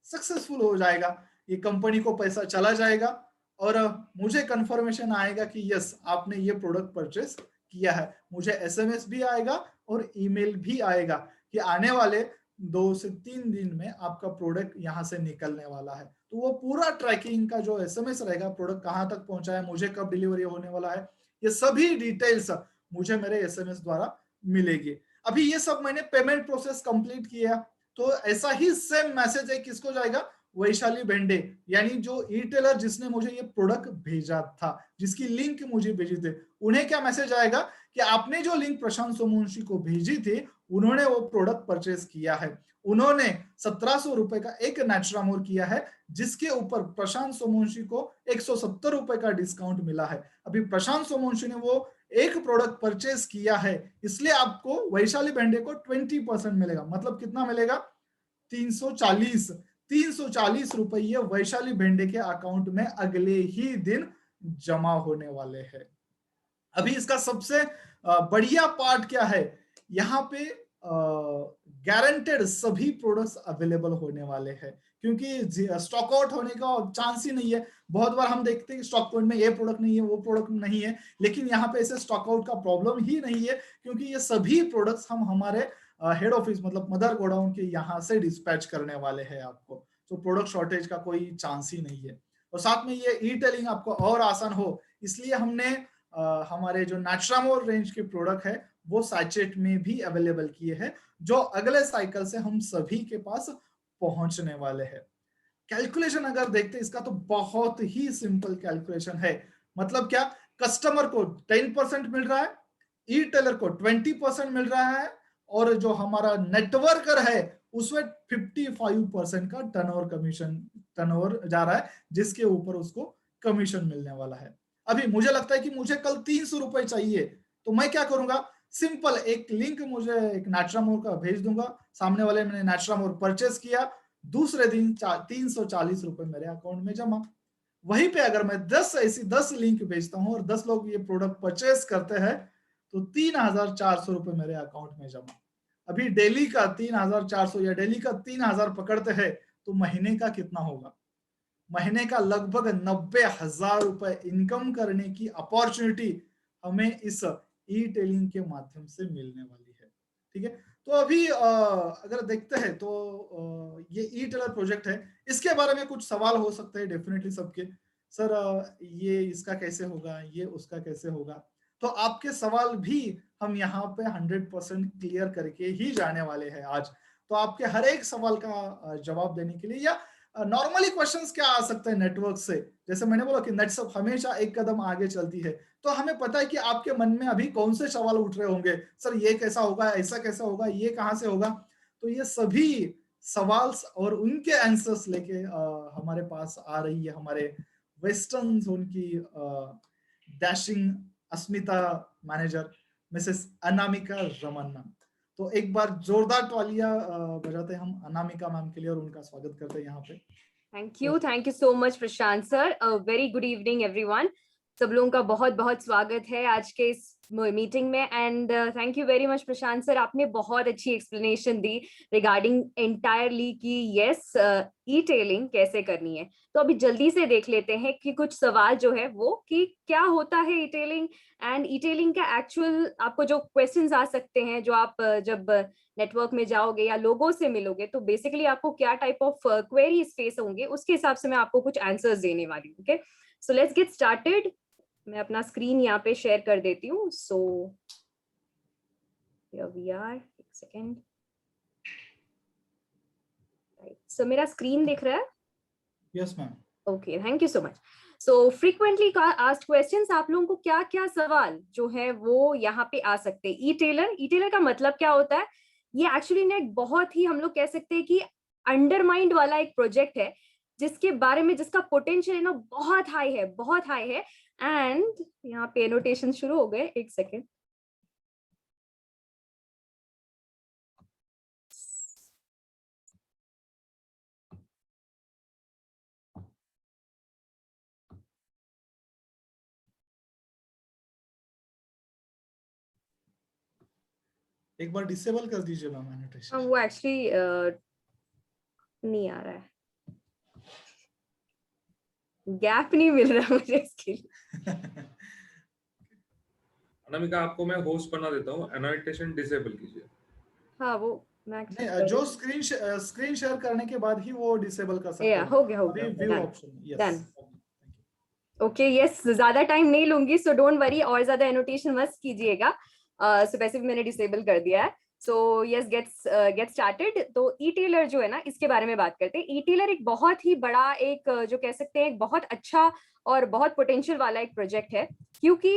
सक्सेसफुल हो जाएगा, ये कंपनी को पैसा चला जाएगा और मुझे कंफर्मेशन आएगा कि यस आपने ये प्रोडक्ट परचेस किया है। मुझे एसएमएस भी आएगा और ईमेल भी आएगा कि आने वाले 2 से 3 दिन में आपका प्रोडक्ट यहाँ से निकलने वाला है। तो वो पूरा ट्रैकिंग का जो एसएमएस रहेगा, प्रोडक्ट कहाँ तक पहुंचा है, मुझे कब डिलीवरी होने वाला है, ये सभी डिटेल्स मुझे मेरे एसएमएस द्वारा मिलेगी। अभी ये सब मैंने पेमेंट प्रोसेस कंप्लीट किया, तो ऐसा ही सेम मैसेज है किसको जाएगा? वैशाली भेंडे, यानी जो ई टेलर जिसने मुझे ये प्रोडक्ट भेजा था, जिसकी लिंक मुझे भेजी थी, उन्हें क्या मैसेज आएगा कि आपने जो लिंक प्रशांत सोमवंशी को भेजी थी, उन्होंने वो प्रोडक्ट परचेज किया है, उन्होंने 1700 रुपए का एक नेचुरामोर किया है, जिसके ऊपर प्रशांत सोमवंशी को 170 रुपए का डिस्काउंट मिला है। अभी प्रशांत सोमवंशी ने वो एक प्रोडक्ट परचेज किया है, इसलिए आपको वैशाली भेंडे को 20% मिलेगा। मतलब कितना मिलेगा? 340 340 रुपये वैशाली भेंडे के अकाउंट में अगले ही दिन जमा होने वाले हैं। अभी इसका सबसे बढ़िया पार्ट क्या है? यहाँ पे गारंटेड सभी प्रोडक्ट्स अवेलेबल होने वाले हैं, क्योंकि स्टॉक आउट होने का चांस ही नहीं है। बहुत बार हम देखते हैं कि स्टॉक पॉइंट में ये प्रोडक्ट नहीं है, वो प्रोडक्ट नहीं है, लेकिन यहाँ पे ऐसे स्टॉक आउट का प्रॉब्लम ही नहीं है, क्योंकि ये सभी प्रोडक्ट्स हम हमारे हेड ऑफिस मतलब मदर गोडाउन के यहाँ से डिस्पैच करने वाले हैं आपको, तो प्रोडक्ट शॉर्टेज का कोई चांस ही नहीं है। और साथ में ये ई टेलिंग आपको और आसान हो, इसलिए हमने हमारे जो नेचुरामोर रेंज के प्रोडक्ट है वो सैचेट में भी अवेलेबल किए हैं, जो अगले साइकिल से हम सभी के पास पहुंचने वाले हैं। कैलकुलेशन अगर देखते हैं इसका, तो बहुत ही सिंपल कैलकुलेशन है। मतलब क्या? कस्टमर को 10% मिल रहा है, ई टेलर को 20% मिल रहा है, और जो हमारा नेटवर्कर है उसमें 55% का टर्नओवर जा रहा है, जिसके ऊपर उसको कमीशन मिलने वाला है। अभी मुझे लगता है कि मुझे कल 300 रुपए चाहिए, तो मैं क्या करूंगा? सिंपल एक लिंक मुझे एक नेचुरामोर का भेज दूंगा, सामने वाले मैंने नेचुरामोर परचेस किया, दूसरे दिन 340 रुपए मेरे अकाउंट में जमा। वहीं पे अगर मैं 10 लिंक भेजता हूँ और 10 लोग ये प्रोडक्ट परचेस करते हैं तो 3,400 रुपए मेरे अकाउंट में जमा। अभी डेली का 3,400 या डेली का 3,000 पकड़ते हैं तो महीने का कितना होगा? महीने का लगभग 90,000 रुपए इनकम करने की अपॉर्चुनिटी हमें इस ई टेलिंग के माध्यम से मिलने वाली है। ठीक है, तो अभी अगर देखते हैं तो ये ई टेलर प्रोजेक्ट है, इसके बारे में कुछ सवाल हो सकते हैं डेफिनेटली सबके। सर ये इसका कैसे होगा, ये उसका कैसे होगा? तो आपके सवाल भी हम यहाँ पे 100% क्लियर करके ही जाने वाले हैं आज। तो आपके हर एक सवाल का जवाब देने के लिए, या नॉर्मली क्वेश्चंस क्या आ सकते हैं नेटवर्क से, जैसे मैंने बोला कि नेटसप हमेशा एक कदम आगे चलती है, तो हमें पता है कि आपके मन में अभी कौन से सवाल उठ रहे होंगे। सर ये कैसा होगा, ऐसा कैसा होगा, ये कहाँ से होगा? तो ये सभी सवाल और उनके आंसर्स लेके हमारे पास आ रही है हमारे वेस्टर्न जोन की डैशिंग अस्मिता मैनेजर मिसेस अनामिका रमन्ना। तो एक बार जोरदार तालियां बजाते हैं हम अनामिका मैम के लिए और उनका स्वागत करते हैं यहाँ पे। Thank you so much Prashant sir. Very good evening everyone. सब लोगों का बहुत बहुत स्वागत है आज के इस मीटिंग में and thank you very much Prashant sir, आपने बहुत अच्छी एक्सप्लेनेशन दी रिगार्डिंग एंटायरली कि यस ई टेलिंग कैसे करनी है। तो अभी जल्दी से देख लेते हैं कि कुछ सवाल जो है वो कि क्या होता है ई टेलिंग एंड ई टेलिंग का एक्चुअल आपको जो क्वेश्चंस आ सकते हैं जो आप जब नेटवर्क में जाओगे या लोगों से मिलोगे तो बेसिकली आपको क्या टाइप ऑफ क्वेरीज फेस होंगे उसके हिसाब से मैं आपको कुछ आंसर्स देने वाली हूँ। Okay, so let's get started. मैं अपना स्क्रीन यहाँ पे शेयर कर देती हूँ। सो हियर वी आर, एक सेकेंड। सो मेरा स्क्रीन दिख रहा है? Yes ma'am. Okay, thank you so much. So frequently asked questions, आप लोगों को क्या क्या सवाल जो है वो यहाँ पे आ सकते हैं। ई टेलर का मतलब क्या होता है? ये एक्चुअली ना एक बहुत ही हम लोग कह सकते हैं कि अंडरमाइंड वाला एक प्रोजेक्ट है जिसके बारे में जिसका पोटेंशियल है ना बहुत हाई है, बहुत हाई है। एंड यहाँ पे एनोटेशन शुरू हो गए, एक सेकेंड। एक बार डिसेबल कर दीजिए मैम एनोटेशन। वो एक्चुअली नहीं आ रहा है, गैप नहीं मिल रहा मुझे इसके लिए। अनामिका, आपको मैं होस्ट बना देता हूँ, एनोटेशन डिसेबल कीजिए। हाँ, वो नहीं, जो स्क्रीन शेयर करने के बाद ही वो डिसेबल कर सकते हैं। हो गया अभी view option. Yes, okay, yes, ज्यादा टाइम नहीं लूंगी, सो डोंट वरी, और ज्यादा एनोटेशन मत कीजिएगा। सो वैसे भी मैंने डिसेबल कर दिया है। So yes, get started. तो ई टेलर जो है ना, इसके बारे में बात करते हैं। ई टेलर एक बहुत ही बड़ा एक जो कह सकते हैं एक बहुत अच्छा और बहुत पोटेंशियल वाला एक प्रोजेक्ट है, क्योंकि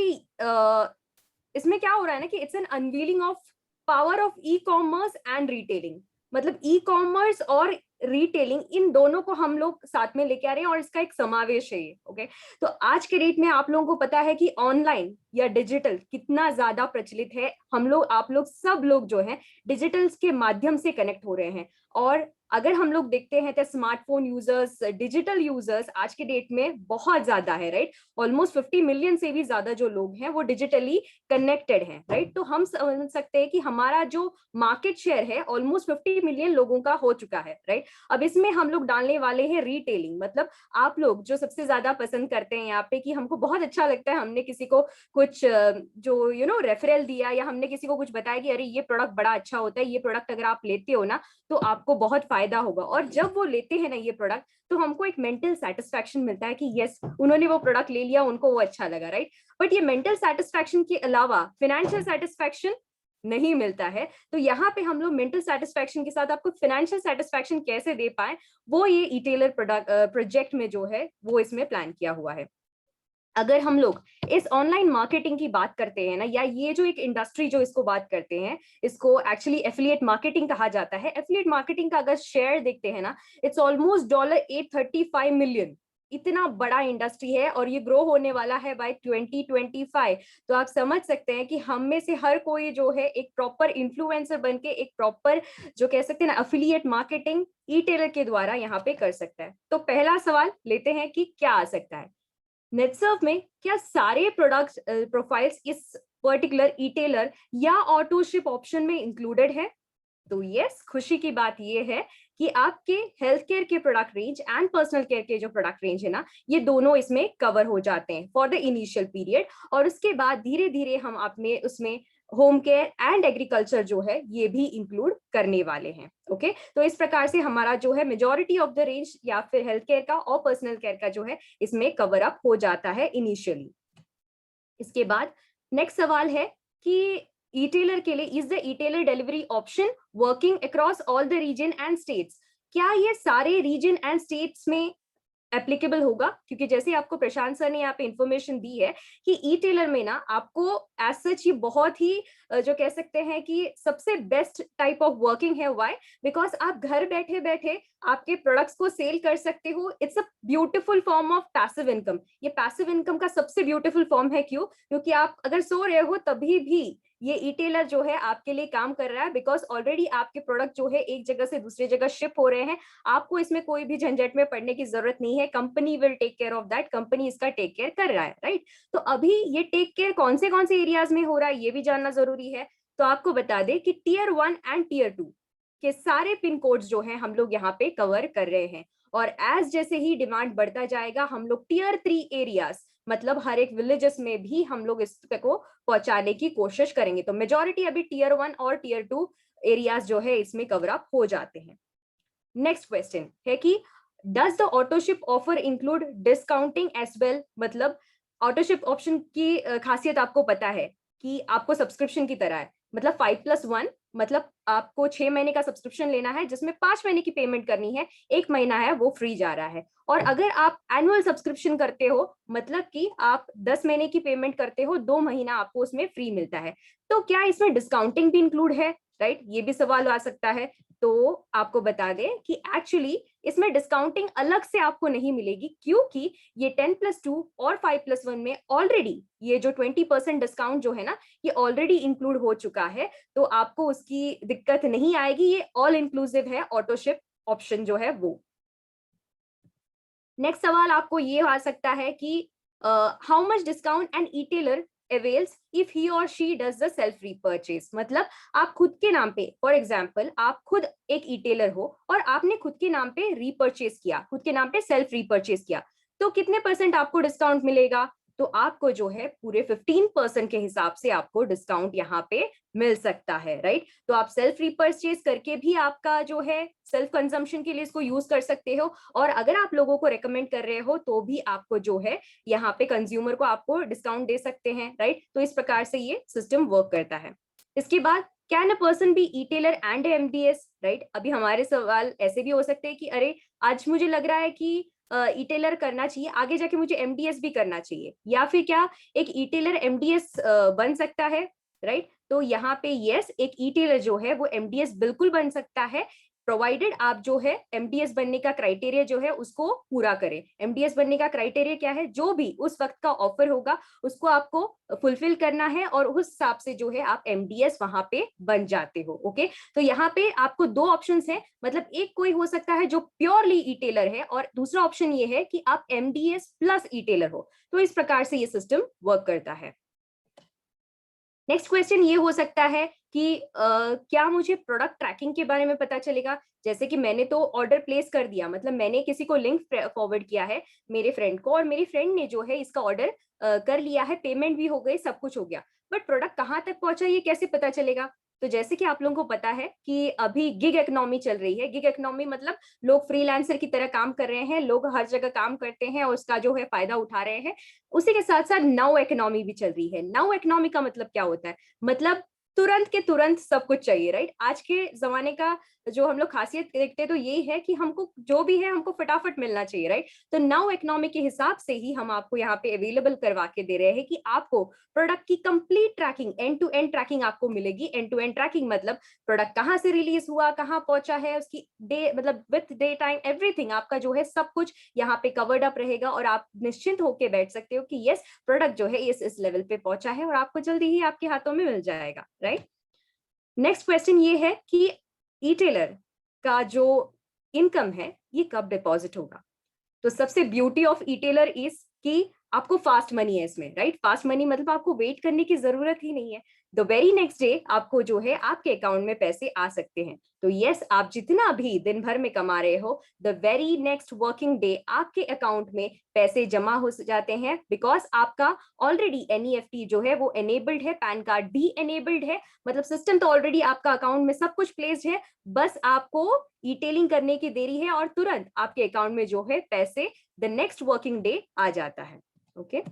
इसमें क्या हो रहा है ना कि it's an unveiling of power of e commerce and retailing. मतलब ई कॉमर्स और रिटेलिंग, इन दोनों को हम लोग साथ में लेके आ रहे हैं और इसका एक समावेश है ये। ओके, तो आज के डेट में आप लोगों को पता है कि ऑनलाइन या डिजिटल कितना ज्यादा प्रचलित है। हम लोग, आप लोग, सब लोग जो है डिजिटल के माध्यम से कनेक्ट हो रहे हैं। और अगर हम लोग देखते हैं तो स्मार्टफोन यूजर्स, डिजिटल यूजर्स आज के डेट में बहुत ज्यादा है, राइट। ऑलमोस्ट 50 मिलियन से भी ज्यादा जो लोग हैं वो डिजिटली कनेक्टेड हैं, राइट। तो हम समझ सकते हैं कि हमारा जो मार्केट शेयर है ऑलमोस्ट 50 मिलियन लोगों का हो चुका है, राइट। अब इसमें हम लोग डालने वाले हैं रिटेलिंग। मतलब आप लोग जो सबसे ज्यादा पसंद करते हैं यहाँ पे कि हमको बहुत अच्छा लगता है, हमने किसी को कुछ जो रेफरल दिया या हमने किसी को कुछ बताया कि अरे ये प्रोडक्ट बड़ा अच्छा होता है, ये प्रोडक्ट अगर आप लेते हो ना तो आपको बहुत फायदा होगा। और जब वो लेते हैं ना ये प्रोडक्ट, तो हमको एक मेंटल सेटिस्फैक्शन मिलता है कि यस, उन्होंने वो प्रोडक्ट ले लिया, उनको वो अच्छा लगा, राइट। बट ये मेंटल सेटिस्फैक्शन के अलावा फाइनेंशियल सेटिस्फैक्शन नहीं मिलता है। तो यहाँ पे हम लोग मेंटल सेटिस्फैक्शन के साथ आपको फाइनेंशियल सेटिस्फैक्शन कैसे दे पाए, वो ये ई टेलर प्रोजेक्ट में जो है वो इसमें प्लान किया हुआ है। अगर हम लोग इस ऑनलाइन मार्केटिंग की बात करते हैं ना, या ये जो एक इंडस्ट्री जो इसको बात करते हैं, इसको एक्चुअली एफिलिएट मार्केटिंग कहा जाता है। एफिलिएट मार्केटिंग का अगर शेयर देखते हैं ना, इट्स ऑलमोस्ट $835 मिलियन इतना बड़ा इंडस्ट्री है और ये ग्रो होने वाला है बाय 2025। तो आप समझ सकते हैं कि हम में से हर कोई जो है एक प्रॉपर इन्फ्लुएंसर बनके एक प्रॉपर जो कह सकते हैं ना अफिलिएट मार्केटिंग ई टेलर के द्वारा यहाँ पे कर सकता है। तो पहला सवाल लेते हैं कि क्या आ सकता है नेटसर्फ में, क्या सारे प्रोडक्ट प्रोफाइल्स इस पर्टिकुलर ई टेलर या ऑटो शिप ऑप्शन में इंक्लूडेड है? तो यस, खुशी की बात ये है कि आपके हेल्थ केयर के product range and personal care के जो प्रोडक्ट रेंज है ना, ये दोनों इसमें कवर हो जाते हैं फॉर द इनिशियल पीरियड, और उसके बाद धीरे धीरे हम अपने उसमें होम केयर एंड एग्रीकल्चर जो है ये भी इंक्लूड करने वाले हैं। ओके, तो इस प्रकार से हमारा जो है मेजॉरिटी ऑफ द रेंज या फिर हेल्थ केयर का और पर्सनल केयर का जो है इसमें कवर अप हो जाता है इनिशियली। इसके बाद नेक्स्ट सवाल है कि ई-टेलर के लिए is the e-tailer delivery option working across all the region and states? क्या ये सारे रीजन एंड स्टेट्स में एप्लीकेबल होगा? क्योंकि जैसे आपको प्रशांत सर ने यहाँ पे इंफॉर्मेशन दी है कि ई-टेलर में ना आपको एज सच ये बहुत ही जो कह सकते हैं कि सबसे बेस्ट टाइप ऑफ वर्किंग है। व्हाई? बिकॉज आप घर बैठे बैठे आपके प्रोडक्ट्स को सेल कर सकते हो। It's a beautiful form of passive income. ये पैसिव इनकम का सबसे ब्यूटीफुल फॉर्म है। क्यों? क्योंकि आप अगर सो रहे हो तभी भी ये ई-टेलर जो है आपके लिए काम कर रहा है, बिकॉज ऑलरेडी आपके प्रोडक्ट जो है एक जगह से दूसरी जगह शिप हो रहे हैं। आपको इसमें कोई भी झंझट में पड़ने की जरूरत नहीं है। Company will take care of that, company इसका टेक केयर कर रहा है, राइट? तो अभी ये टेक केयर कौन से एरियाज में हो रहा है ये भी जानना जरूरी है। तो आपको बता दें कि टीयर 1 एंड टीयर 2 के सारे पिन कोड्स जो है हम लोग यहाँ पे कवर कर रहे हैं, और एज जैसे ही डिमांड बढ़ता जाएगा हम लोग टीयर 3 एरियाज मतलब हर एक विलेजेस में भी हम लोग इसको पहुंचाने की कोशिश करेंगे। तो मेजॉरिटी अभी टीयर 1 और टीयर 2 एरियाज जो है इसमें कवर अप हो जाते हैं। नेक्स्ट क्वेश्चन है कि does the autoship offer include discounting as well? मतलब ऑटोशिप ऑप्शन की खासियत आपको पता है कि आपको सब्सक्रिप्शन की तरह है, मतलब 5+1, मतलब आपको 6 महीने का सब्सक्रिप्शन लेना है जिसमें 5 महीने की पेमेंट करनी है, 1 महीना है वो फ्री जा रहा है। और अगर आप एनुअल सब्सक्रिप्शन करते हो मतलब कि आप 10 महीने की पेमेंट करते हो, 2 महीना आपको उसमें फ्री मिलता है। तो क्या इसमें डिस्काउंटिंग भी इंक्लूड है? राइट, ये भी सवाल आ सकता है। तो आपको बता दें कि एक्चुअली इसमें डिस्काउंटिंग अलग से आपको नहीं मिलेगी, क्योंकि ये 10+2 और 5+1 में ऑलरेडी ये जो 20% डिस्काउंट जो है ना ये ऑलरेडी इंक्लूड हो चुका है। तो आपको उसकी दिक्कत नहीं आएगी, ये ऑल इंक्लूसिव है ऑटोशिप ऑप्शन जो है वो। नेक्स्ट सवाल आपको ये आ सकता है कि how much discount an e-tailer avails if he or she does the self repurchase? मतलब आप खुद के नाम पे, फॉर एग्जाम्पल आप खुद एक ई-टेलर हो और आपने खुद के नाम पे रीपर्चेस किया, खुद के नाम पे सेल्फ रीपर्चेस किया, तो कितने % आपको डिस्काउंट मिलेगा? तो आपको जो है पूरे 15% के हिसाब से आपको डिस्काउंट यहाँ पे मिल सकता है, राइट? तो आप सेल्फ रीपर्चेस करके भी आपका जो है सेल्फ कंजम्पशन के लिए इसको यूज कर सकते हो, और अगर आप लोगों को रेकमेंड कर रहे हो तो भी आपको जो है यहाँ पे कंज्यूमर को आपको डिस्काउंट दे सकते हैं, राइट? तो इस प्रकार से ये सिस्टम वर्क करता है। इसके बाद can a person be e-tailer and MDS? Right, अभी हमारे सवाल ऐसे भी हो सकते हैं कि अरे आज मुझे लग रहा है कि ई-टेलर करना चाहिए, आगे जाके मुझे एमडीएस भी करना चाहिए, या फिर क्या एक ई-टेलर एमडीएस बन सकता है? राइट, तो यहाँ पे यस, एक ई-टेलर जो है वो एमडीएस बिल्कुल बन सकता है, प्रोवाइडेड आप जो है एमडीएस बनने का क्राइटेरिया जो है उसको पूरा करें। एमडीएस बनने का क्राइटेरिया क्या है? जो भी उस वक्त का ऑफर होगा उसको आपको फुलफिल करना है और उस हिसाब से जो है आप एमडीएस वहां पे बन जाते हो। ओके, तो यहाँ पे आपको 2 ऑप्शंस हैं, मतलब एक कोई हो सकता है जो प्योरली ई-टेलर है, और दूसरा ऑप्शन ये है कि आप एमडीएस प्लस ई-टेलर हो। तो इस प्रकार से ये सिस्टम वर्क करता है। नेक्स्ट क्वेश्चन ये हो सकता है कि क्या मुझे प्रोडक्ट ट्रैकिंग के बारे में पता चलेगा? जैसे कि मैंने तो ऑर्डर प्लेस कर दिया, मतलब मैंने किसी को लिंक फॉरवर्ड किया है मेरे फ्रेंड को, और मेरी फ्रेंड ने जो है इसका ऑर्डर कर लिया है, पेमेंट भी हो गई, सब कुछ हो गया, बट प्रोडक्ट कहाँ तक पहुंचा ये कैसे पता चलेगा? तो जैसे कि आप लोगों को पता है कि अभी गिग इकोनॉमी चल रही है। गिग इकोनॉमी मतलब लोग फ्रीलांसर की तरह काम कर रहे हैं, लोग हर जगह काम करते हैं और उसका जो है फायदा उठा रहे हैं। उसी के साथ साथ नाउ इकोनॉमी भी चल रही है। नाउ इकोनॉमी का मतलब क्या होता है? मतलब तुरंत के तुरंत सब कुछ चाहिए, राइट? आज के जमाने का जो हम लोग खासियत देखते हैं तो यही है कि हमको जो भी है हमको फटाफट मिलना चाहिए, राइट? तो नाउ इकोनॉमी के हिसाब से ही हम आपको यहाँ पे अवेलेबल करवा के दे रहे हैं कि आपको प्रोडक्ट की complete tracking, end to end tracking आपको मिलेगी। एंड टू एंड ट्रैकिंग मतलब प्रोडक्ट कहाँ से रिलीज हुआ, कहाँ पहुंचा है, उसकी डे मतलब विथ डे टाइम एवरीथिंग आपका जो है सब कुछ यहाँ पे कवर्ड अप रहेगा, और आप निश्चिंत होकर बैठ सकते हो कि यस प्रोडक्ट जो है इस लेवल पे पहुंचा है और आपको जल्दी ही आपके हाथों में मिल जाएगा, राइट? नेक्स्ट क्वेश्चन ये है कि ई टेलर का जो इनकम है ये कब डिपॉजिट होगा? तो सबसे beauty of e tailer is कि आपको फास्ट मनी है इसमें, राइट? फास्ट मनी मतलब आपको वेट करने की जरूरत ही नहीं है। द वेरी नेक्स्ट डे आपको जो है आपके अकाउंट में पैसे आ सकते हैं। तो यस, आप जितना भी दिन भर में कमा रहे हो, the very next working day आपके अकाउंट में पैसे जमा हो जाते हैं, बिकॉज आपका ऑलरेडी एनईएफटी जो है वो एनेबल्ड है, पैन कार्ड भी एनेबल्ड है। मतलब सिस्टम तो ऑलरेडी आपका अकाउंट में सब कुछ प्लेस्ड है, बस आपको ई टेलिंग करने की देरी है और तुरंत आपके अकाउंट में जो है पैसे द नेक्स्ट वर्किंग डे आ जाता है। ओके,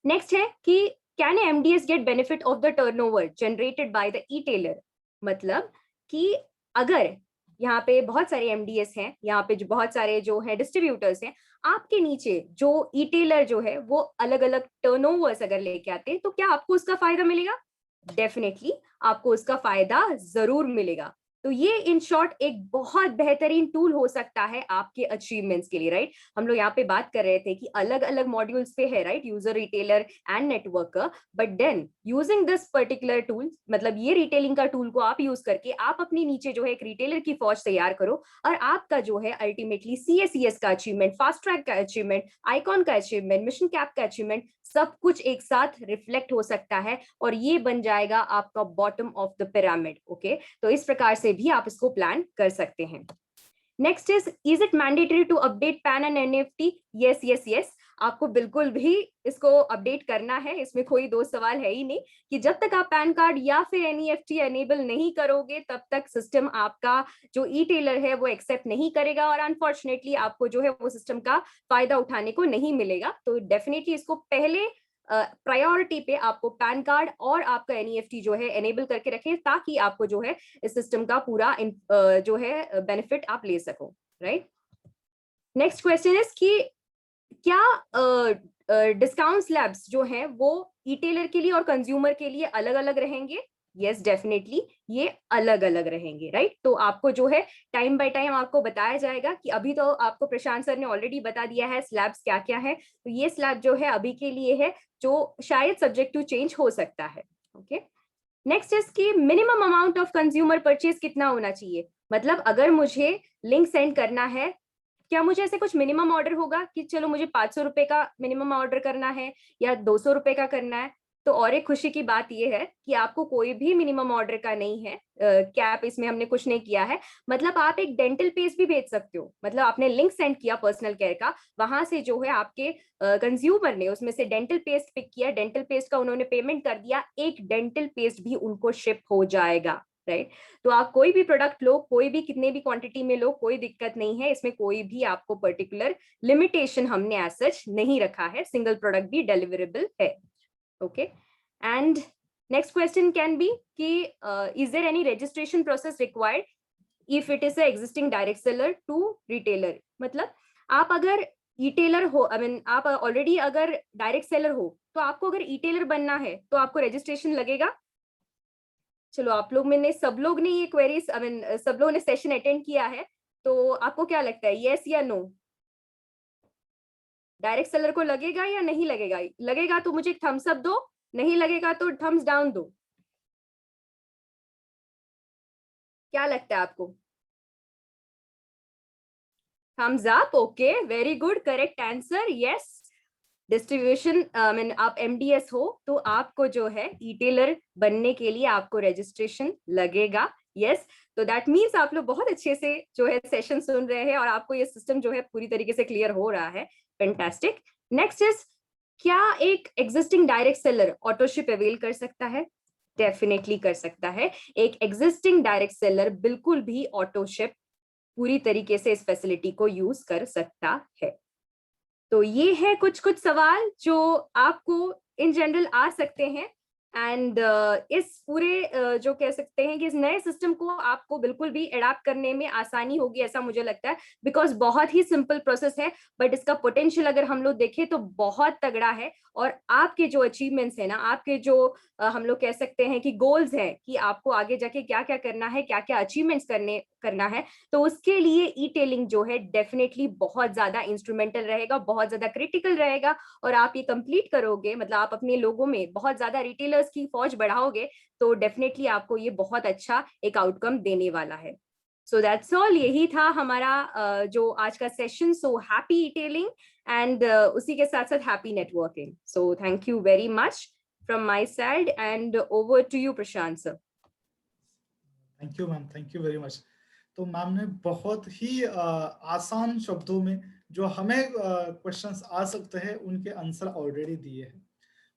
नेक्स्ट है कि can MDS get benefit of the turnover generated by the e tailer? मतलब कि अगर यहाँ पे बहुत सारे एमडीएस हैं, यहाँ पे जो बहुत सारे जो है डिस्ट्रीब्यूटर्स हैं, आपके नीचे जो ई टेलर जो है वो अलग अलग टर्नओवर्स अगर लेके आते हैं तो क्या आपको उसका फायदा मिलेगा? डेफिनेटली आपको उसका फायदा जरूर मिलेगा। तो ये इन शॉर्ट एक बहुत बेहतरीन टूल हो सकता है आपके अचीवमेंट्स के लिए, राइट? हम लोग यहाँ पे बात कर रहे थे कि अलग अलग मॉड्यूल्स पे है, right? User, retailer and networker, but then using this particular tool, मतलब ये रिटेलिंग का टूल को आप यूज करके आप अपने नीचे जो है एक रिटेलर की फौज तैयार करो, और आपका जो है अल्टीमेटली सीएससीएस का अचीवमेंट, फास्ट ट्रैक का अचीवमेंट, आइकॉन का अचीवमेंट, मिशन कैप का अचीवमेंट, सब कुछ एक साथ रिफ्लेक्ट हो सकता है, और ये बन जाएगा आपका bottom of the pyramid. Okay, तो इस प्रकार से भी आप इसको प्लान कर सकते हैं। Next is it mandatory to update PAN and NEFT? Yes yes yes, आपको बिल्कुल भी इसको अपडेट करना है, इसमें कोई दो सवाल है ही नहीं कि जब तक आप पैन कार्ड या फिर एनईएफटी एनेबल नहीं करोगे तब तक सिस्टम आपका जो ई टेलर है वो एक्सेप्ट नहीं करेगा, और अनफॉर्चुनेटली आपको जो है वो सिस्टम का फायदा उठाने को नहीं मिलेगा। तो डेफिनेटली इसको पहले प्रायोरिटी पे आपको पैन कार्ड और आपका एनईएफटी जो है एनेबल करके रखें, ताकि आपको जो है इस सिस्टम का पूरा जो है बेनिफिट आप ले सको, राइट? नेक्स्ट क्वेश्चन इज कि क्या डिस्काउंट स्लैब्स जो हैं वो ई टेलर के लिए और कंज्यूमर के लिए अलग अलग रहेंगे? यस, डेफिनेटली ये अलग अलग रहेंगे, राइट? तो आपको जो है टाइम बाय टाइम आपको बताया जाएगा कि अभी तो आपको प्रशांत सर ने ऑलरेडी बता दिया है स्लैब्स क्या क्या है। तो ये स्लैब जो है अभी के लिए है, जो शायद सब्जेक्ट टू चेंज हो सकता है। ओके, नेक्स्ट इज कि minimum amount of consumer purchase कितना होना चाहिए? मतलब अगर मुझे लिंक सेंड करना है, क्या मुझे ऐसे कुछ मिनिमम ऑर्डर होगा कि चलो मुझे 500 रुपए का मिनिमम ऑर्डर करना है या 200 रुपए का करना है? तो और एक खुशी की बात यह है कि आपको कोई भी मिनिमम ऑर्डर का नहीं है, कैप इसमें हमने कुछ नहीं किया है। मतलब आप एक डेंटल पेस्ट भी भेज सकते हो, मतलब आपने लिंक सेंड किया पर्सनल केयर का, वहां से जो है आपके कंज्यूमर ने उसमें से डेंटल पेस्ट पिक किया, डेंटल पेस्ट का उन्होंने पेमेंट कर दिया, एक डेंटल पेस्ट भी उनको शिप हो जाएगा, राइट? तो आप कोई भी प्रोडक्ट लो, कोई भी कितने भी क्वांटिटी में लो, कोई दिक्कत नहीं है, इसमें कोई भी आपको पर्टिकुलर लिमिटेशन हमने एज सच नहीं रखा है, सिंगल प्रोडक्ट भी डिलीवरेबल है। Okay, and next question can be कि is there any registration process required if it is a existing direct seller to retailer? मतलब आप अगर ई टेलर हो, आई मीन आप ऑलरेडी अगर डायरेक्ट सेलर हो, तो आपको अगर ई टेलर बनना है तो आपको रजिस्ट्रेशन लगेगा? चलो, आप लोग में ने सब लोग ने ये क्वेरीज, आई मीन सब लोगों ने सेशन अटेंड किया है, तो आपको क्या लगता है, यस या नो? डायरेक्ट सेलर को लगेगा या नहीं लगेगा? लगेगा तो मुझे एक थम्स अप दो, नहीं लगेगा तो थम्स डाउन दो। क्या लगता है आपको? Thumbs up, okay, very good, correct answer, yes. Distribution mean आप एमडीएस हो तो आपको जो है ई टेलर बनने के लिए आपको रजिस्ट्रेशन लगेगा, यस। तो दैट मीन्स आप लोग बहुत अच्छे से जो है सेशन सुन रहे हैं और आपको ये सिस्टम जो है पूरी तरीके से क्लियर हो रहा है, फैंटास्टिक। नेक्स्ट इज, क्या एक एग्जिस्टिंग डायरेक्ट सेलर ऑटोशिप अवेल कर सकता है? डेफिनेटली कर सकता है। एक एग्जिस्टिंग डायरेक्ट सेलर बिल्कुल भी ऑटोशिप पूरी तरीके से इस फैसिलिटी को यूज कर सकता है। तो ये है कुछ कुछ सवाल जो आपको इन जनरल आ सकते हैं। एंड इस पूरे जो कह सकते हैं कि इस नए सिस्टम को आपको बिल्कुल भी अडाप्ट करने में आसानी होगी, ऐसा मुझे लगता है, बिकॉज बहुत ही सिंपल प्रोसेस है, बट इसका पोटेंशियल अगर हम लोग देखें तो बहुत तगड़ा है। और आपके जो अचीवमेंट्स है ना, आपके जो हम लोग कह सकते हैं कि गोल्स है कि आपको आगे जाके क्या क्या करना है, क्या क्या अचीवमेंट्स करना है, तो उसके लिए ई टेलिंग जो है डेफिनेटली बहुत ज्यादा इंस्ट्रूमेंटल रहेगा, बहुत ज्यादा क्रिटिकल रहेगा। और आप ये कंप्लीट करोगे, मतलब आप अपने लोगों में बहुत ज्यादा रिटेलर्स की फौज बढ़ाओगे, तो डेफिनेटली आपको ये बहुत अच्छा एक आउटकम देने वाला है। सो दैट्स ऑल, यही था हमारा जो आज का session. So happy e tailing and उसी के साथ साथ happy networking. So thank you very much from my side and over to you Prashant sir. Thank you ma'am, thank you very much. तो मैम ने बहुत ही आसान शब्दों में जो हमें क्वेश्चंस आ सकते हैं उनके आंसर ऑलरेडी दिए हैं।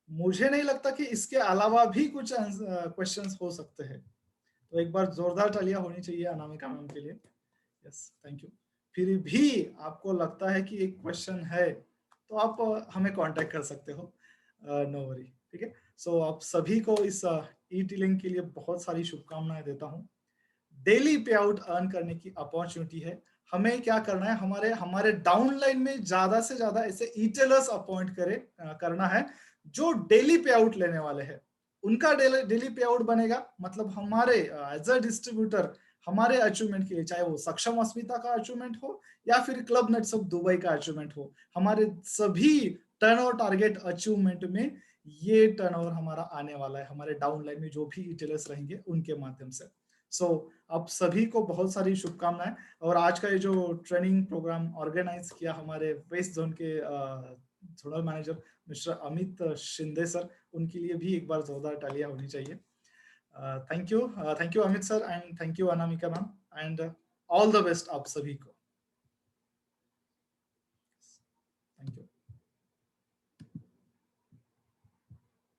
मुझे नहीं लगता कि इसके अलावा भी कुछ क्वेश्चंस हो सकते हैं। तो एक बार जोरदार तालियां होनी चाहिए अनामिका मैम के लिए। Yes, thank you. फिर भी आपको लगता है कि एक क्वेश्चन है तो आप हमें कांटेक्ट कर सकते हो, नो वरी, ठीक है। सो आप सभी को इस ई टीलिंग के लिए बहुत सारी शुभकामनाएं देता हूँ। डेली पे आउट अर्न करने की अपॉर्चुनिटी है। हमें क्या करना है, हमारे हमारे डाउनलाइन में ज्यादा से ज्यादा ऐसे ईटेलर्स अपॉइंट करना है जो डेली पे आउट लेने वाले हैं। उनका डेली पे आउट बनेगा, मतलब हमारे एज अ डिस्ट्रीब्यूटर हमारे अचीवमेंट के लिए, चाहे वो सक्षम अस्मिता का अचीवमेंट हो या फिर क्लब नेट्स ऑफ दुबई का अचीवमेंट हो, हमारे सभी टर्नओवर टारगेट अचीवमेंट में ये टर्नओवर हमारा आने वाला है, हमारे डाउनलाइन में जो भी ईटेलर्स रहेंगे उनके माध्यम से। सो आप सभी को बहुत सारी शुभकामनाएं। और आज का ये जो ट्रेनिंग प्रोग्राम ऑर्गेनाइज किया हमारे वेस्ट जोन के zonal manager mister Amit Shinde sir, उनके लिए भी एक बार जोरदार तालियां होनी चाहिए। Thank you Amit sir, and thank you Anamika ma'am, and all the best आप सभी को। Thank you.